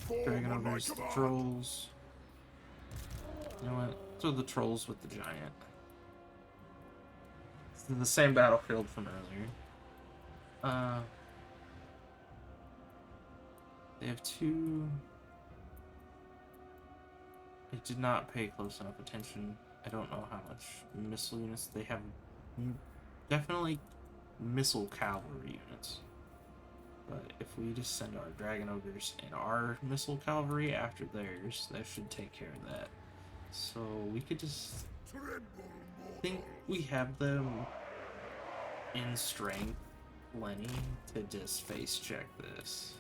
S2: Form
S1: Dragon
S2: on my
S1: Ogres, the
S2: command.
S1: trolls. You know what? Throw the trolls with the giant. It's in the same battlefield from earlier. They have two. I did not pay close enough attention. I don't know how much missile units they have. Definitely missile cavalry units. But if we just send our dragon ogres and our missile cavalry after theirs, that should take care of that. So we could just think we have them in strength plenty to just face check this.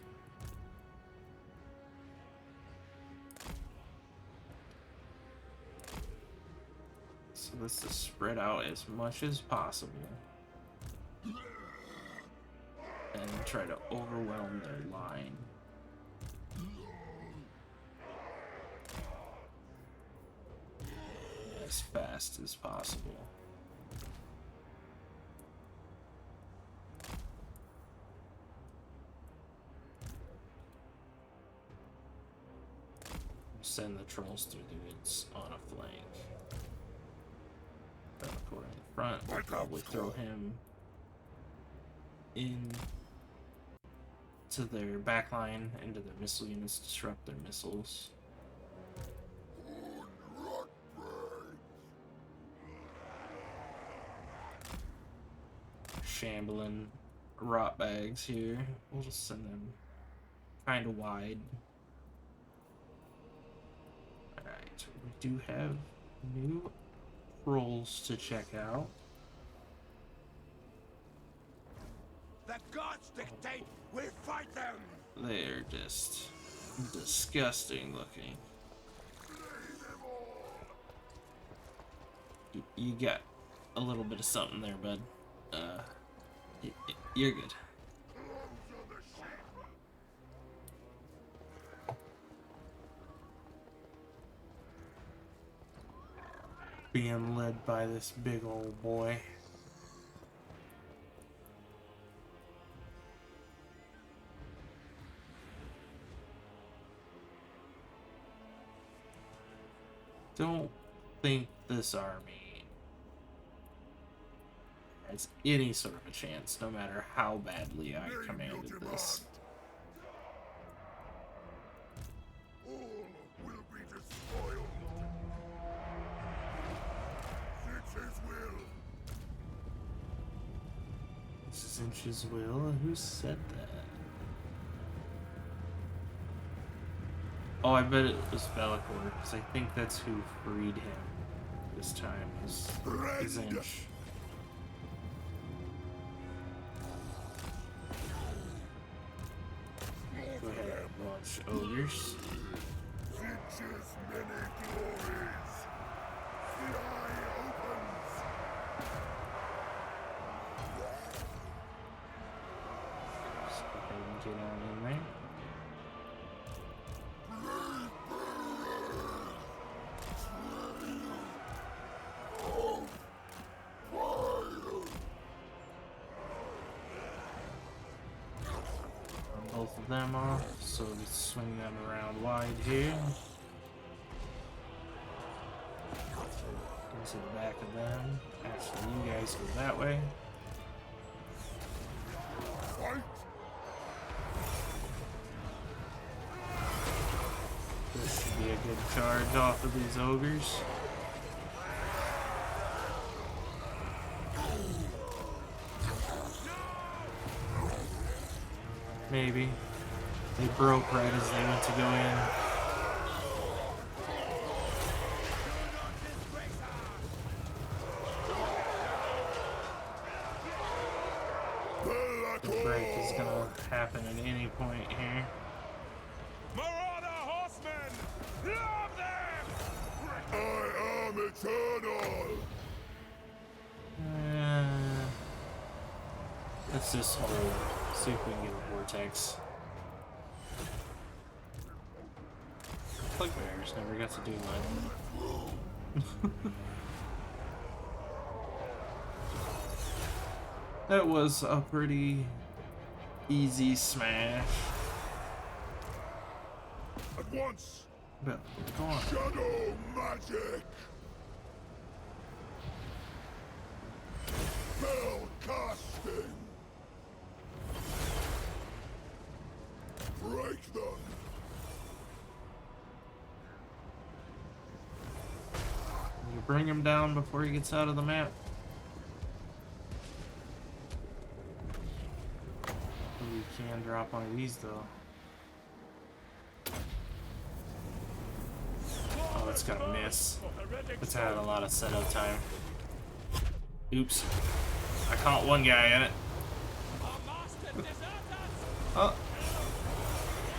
S1: So let's just spread out as much as possible and try to overwhelm their line. As fast as possible. Send the trolls through the woods on a flank. Bellacore in the front. We'll probably throw him in to their backline, into their missile units, disrupt their missiles. Shambling rot bags here. We'll just send them kind of wide. Alright, we do have new roles to check out.
S3: The gods dictate, we fight them!
S1: They're just disgusting looking. You got a little bit of something there, bud. You're good. Being led by this big old boy. Don't think this army has any sort of a chance, no matter how badly I commanded this.
S2: All will be despoiled. Six's will.
S1: This is Inch's will. Who said that? Oh, I bet it was Bellacore, because I think that's who freed him this time, is Inch. Go ahead and launch ogres.
S2: Six's many glories. The eye opens.
S1: Just go ahead and get on in there. Both of them off, so let's swing them around wide here. Into the back of them. Actually, you guys go that way.
S2: Fight.
S1: This should be a good charge off of these ogres. Maybe. They broke right as they went to go in. The break is gonna happen at any point here.
S3: Marauder horsemen! Love them!
S2: I am eternal.
S1: Let's just hold. See if we can get a vortex. Bugbears never got to do one. That was a pretty easy smash.
S2: At once.
S1: But go on.
S2: Shadow magic. Spell casting. Break the
S1: to bring him down before he gets out of the map. You can drop one of these though. Oh, it's gonna miss. It's had a lot of setup time. Oops. I caught one guy in it. Oh.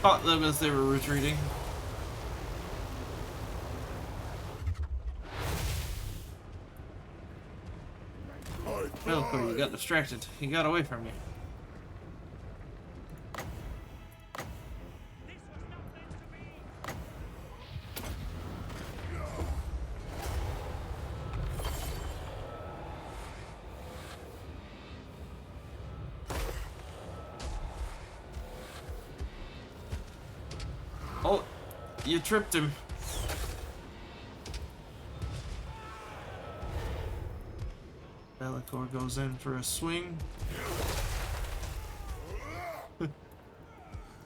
S1: Caught them as they were retreating. Belko, you got distracted. He got away from you. Oh, you tripped him. Be'lakor goes in for a swing.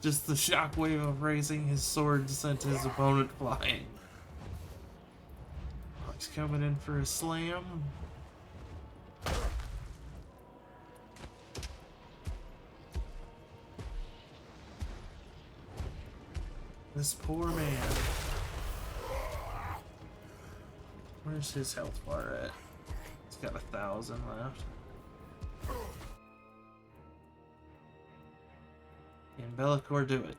S1: Just the shockwave of raising his sword sent his opponent flying. Oh, he's coming in for a slam. This poor man. Where's his health bar at? He's got 1,000 left. Can Be'lakor do it?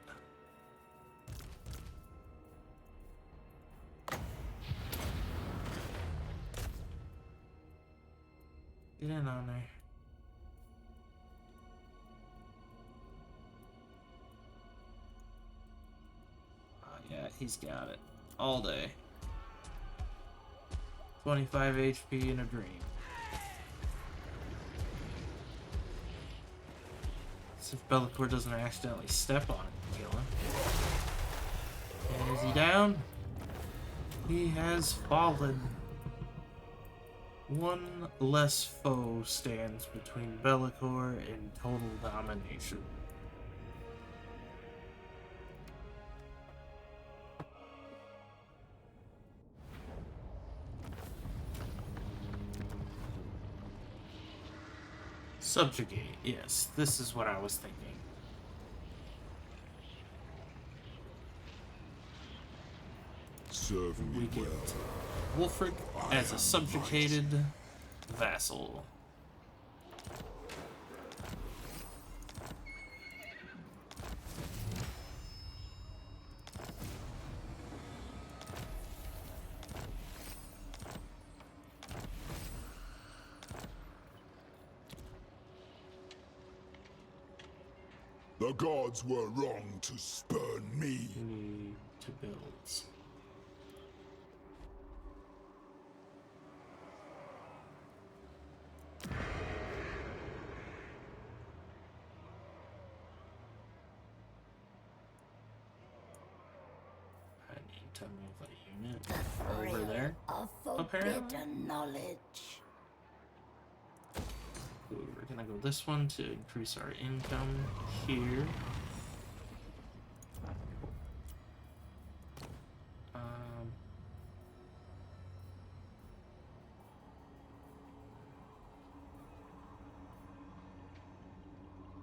S1: Get in on there. Yeah, he's got it. All day. 25 HP in a dream. So if Be'lakor doesn't accidentally step on it and kill him. And is he down? He has fallen. One less foe stands between Be'lakor and total domination. Subjugate, yes, this is what I was thinking.
S2: Serve
S1: We
S2: me
S1: get
S2: well.
S1: Wulfrik as a subjugated vassal.
S2: The gods were wrong to spurn me.
S1: Need to build. I need to move a unit over there. Apparently.
S5: Knowledge.
S1: Ooh, we're gonna go this one to increase our income here.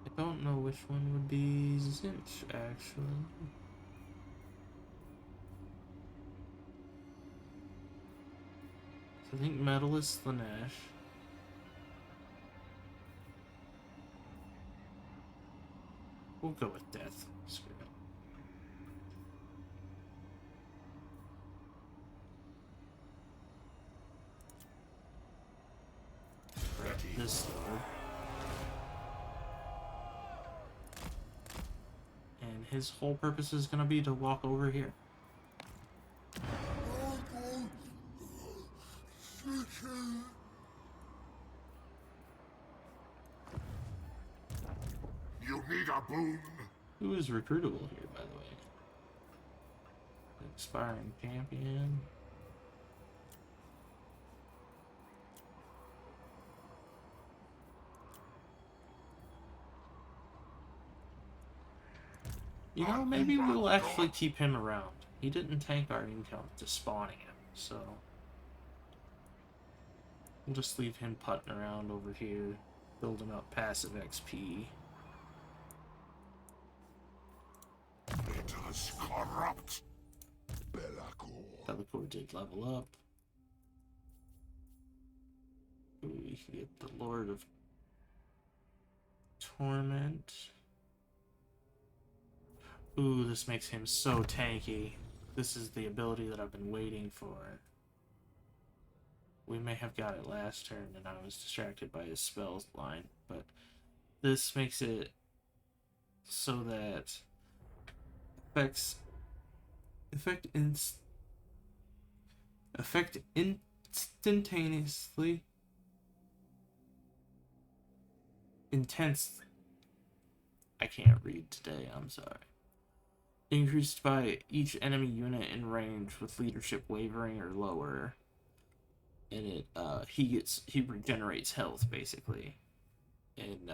S1: I don't know which one would be Zinch, actually. So I think Metal is Slanesh. We'll go with Death. Screw it. This sword. And his whole purpose is gonna be to walk over here.
S2: You need a boon?
S1: Who is recruitable here, by the way? Expiring champion. You know, maybe we'll actually keep him around. He didn't tank our income to spawning him, so We'll just leave him putting around over here, building up passive XP.
S2: It has corrupt Belacor.
S1: Belacor did level up. Ooh, we can get the Lord of Torment. Ooh, this makes him so tanky. This is the ability that I've been waiting for. We may have got it last turn and I was distracted by his spells line, but this makes it so that effect instantaneously intense. I can't read today, I'm sorry. Increased by each enemy unit in range with leadership wavering or lower. And it he regenerates health basically. And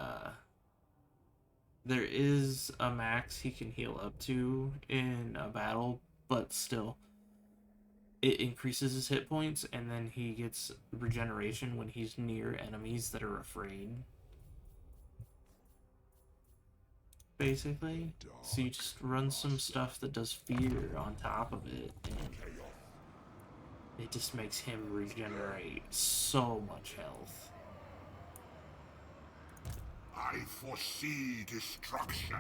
S1: there is a max he can heal up to in a battle, but still it increases his hit points, and then he gets regeneration when he's near enemies that are afraid. Basically. So you just run some stuff that does fear on top of it, and it just makes him regenerate so much health.
S2: I foresee destruction.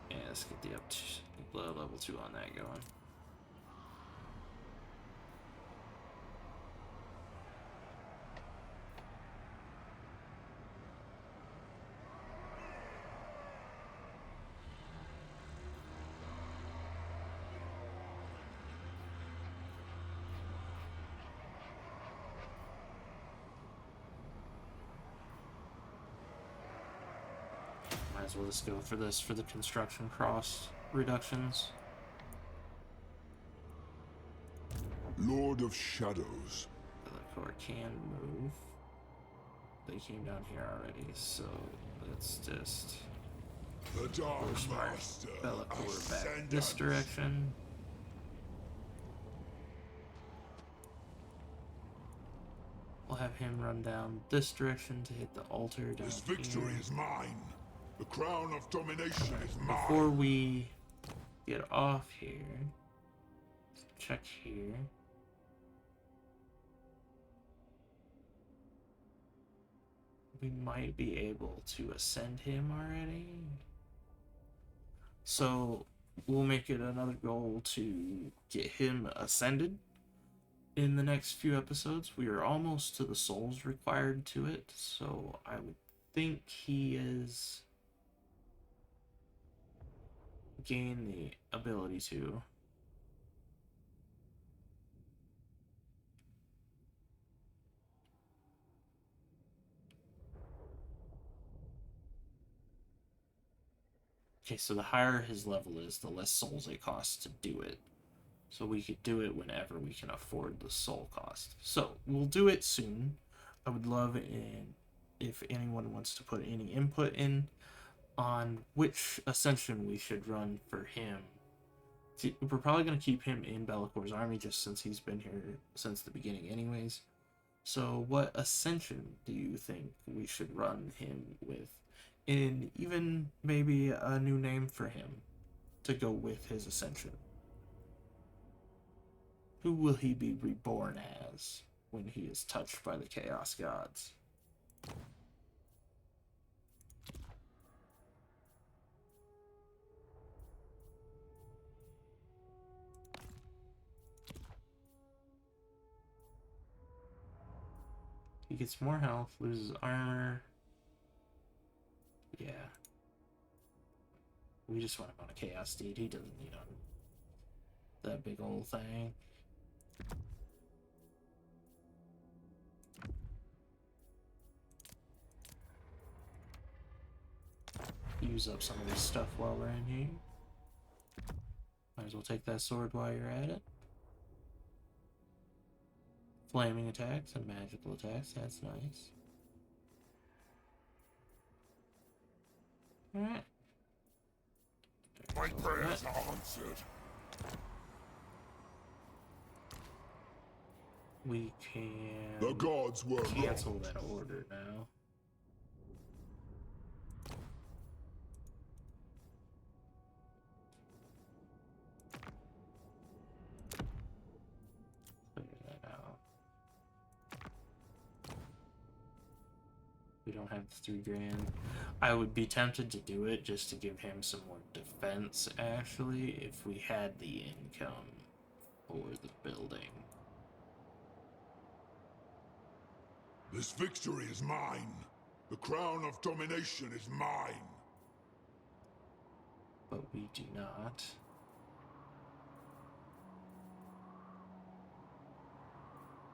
S1: Yeah, let's get the level 2 on that going. Might as well just go for this for the construction cross reductions.
S2: Lord of Shadows.
S1: Belacor can move. They came down here already, so let's just
S2: The Dark
S1: push my
S2: Master.
S1: Belacor back
S2: Ascendant.
S1: this direction. We'll have him run down this direction to hit the altar down
S2: This victory
S1: here.
S2: is mine. The crown of domination is mine.
S1: Before we get off here, let's check here. We might be able to ascend him already. So we'll make it another goal to get him ascended in the next few episodes. We are almost to the souls required to it, so I would think he is gain the ability to. Okay, so the higher his level is, the less souls it costs to do it. So we could do it whenever we can afford the soul cost. So we'll do it soon. I would love if anyone wants to put any input in on which ascension we should run for him. See, we're probably going to keep him in Bellacor's army just since he's been here since the beginning anyways. So what ascension do you think we should run him with? And even maybe a new name for him to go with his ascension. Who will he be reborn as when he is touched by the Chaos Gods? He gets more health, loses armor. Yeah. We just want him on a Chaos Steed. He doesn't need on that big old thing. Use up some of this stuff while we're in here. Might as well take that sword while you're at it. Flaming attacks and magical attacks, that's nice. Alright.
S2: My prayers are answered.
S1: we can
S2: The gods were
S1: cancel
S2: wrong.
S1: that order now. Clear that out. We don't have the $3,000. I would be tempted to do it just to give him some more defense, actually, if we had the income for the building.
S2: This victory is mine. The crown of domination is mine.
S1: But we do not.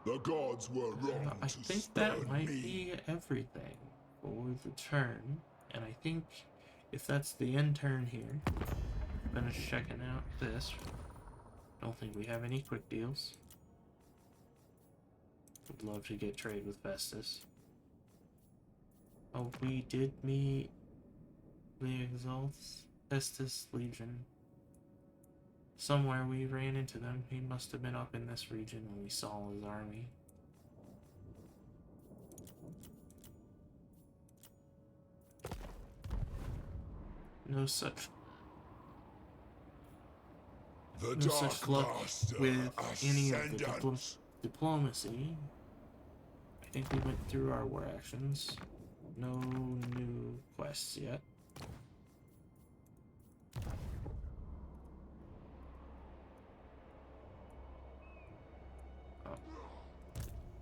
S2: The gods were wrong
S1: I
S2: to
S1: think
S2: spurn
S1: that might
S2: me.
S1: be everything for the turn. And I think if that's the end turn here, finish checking out this. Don't think we have any quick deals. Would love to get trade with Festus. Oh, we did meet the Exalts, Festus Legion. Somewhere we ran into them. He must have been up in this region when we saw his army. No such
S2: The
S1: no
S2: Dark
S1: such luck
S2: Master
S1: with any of the
S2: Ascendant.
S1: diplomacy. I think we went through our war actions. No new quests yet.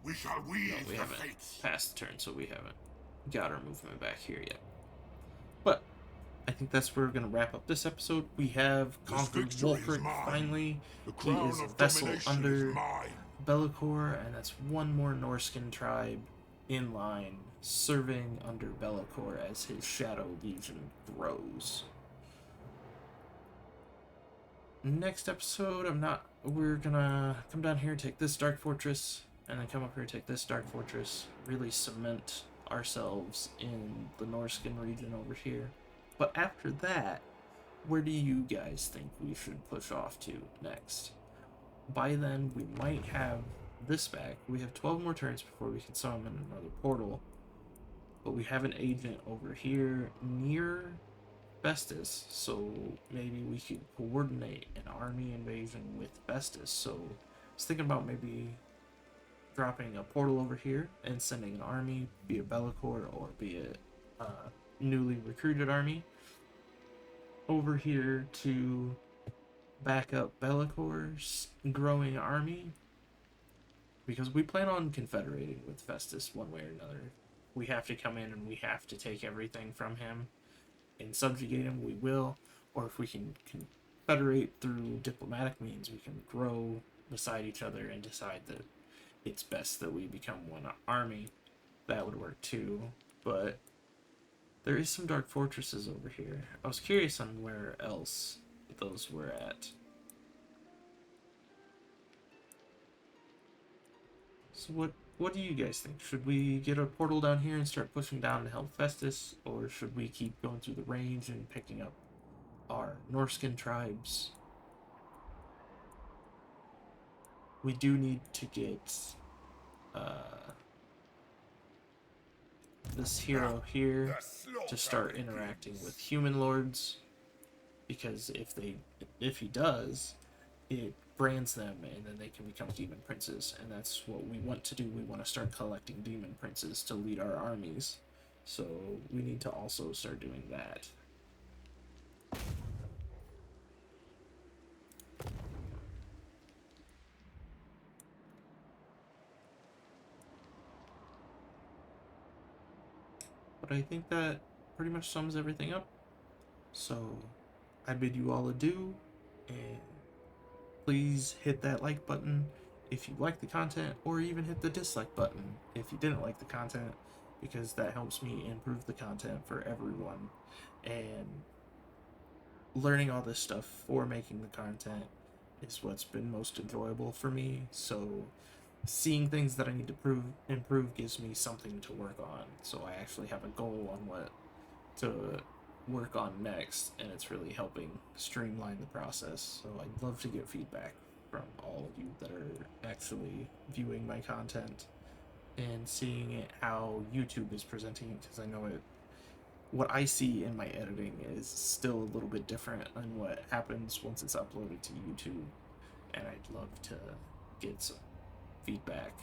S2: We shall
S1: No,
S2: weave
S1: we
S2: the
S1: haven't
S2: fates.
S1: passed the turn, so we haven't got our movement back here yet. But I think that's where we're going to wrap up this episode. We have
S2: This
S1: conquered
S2: victory is
S1: Wulfrik
S2: mine.
S1: finally.
S2: The
S1: He
S2: crown
S1: is a
S2: of
S1: vessel
S2: domination
S1: under
S2: is mine.
S1: Be'lakor, and that's one more Norscan tribe in line, serving under Be'lakor as his Shadow Legion grows. Next episode, we're gonna come down here, take this Dark Fortress, and then come up here, take this Dark Fortress, really cement ourselves in the Norscan region over here. But after that, where do you guys think we should push off to next? By then, we might have this back. We have 12 more turns before we can summon another portal. But we have an agent over here near Festus, so maybe we could coordinate an army invasion with Festus. So I was thinking about maybe dropping a portal over here and sending an army, be it Be'lakor or be it newly recruited army, over here to back up Be'lakor's growing army, because we plan on confederating with Festus one way or another. We have to come in and we have to take everything from him and subjugate him, we will. Or if we can confederate through diplomatic means, we can grow beside each other and decide that it's best that we become one army. That would work too. But there is some dark fortresses over here. I was curious on where else those were at. So what do you guys think? Should we get a portal down here and start pushing down to help Festus, or should we keep going through the range and picking up our Norscan tribes? We do need to get this hero here to start interacting with human lords, because if he does, it brands them and then they can become demon princes, and that's what we want to do. We want to start collecting demon princes to lead our armies, so we need to also start doing that. But I think that pretty much sums everything up. So I bid you all adieu, and please hit that like button if you like the content, or even hit the dislike button if you didn't like the content, because that helps me improve the content for everyone. And learning all this stuff for making the content is what's been most enjoyable for me. So seeing things that I need to improve gives me something to work on. So I actually have a goal on what to work on next, and it's really helping streamline the process. So I'd love to get feedback from all of you that are actually viewing my content and seeing it how YouTube is presenting it, because I know what I see in my editing is still a little bit different than what happens once it's uploaded to YouTube, and I'd love to get some feedback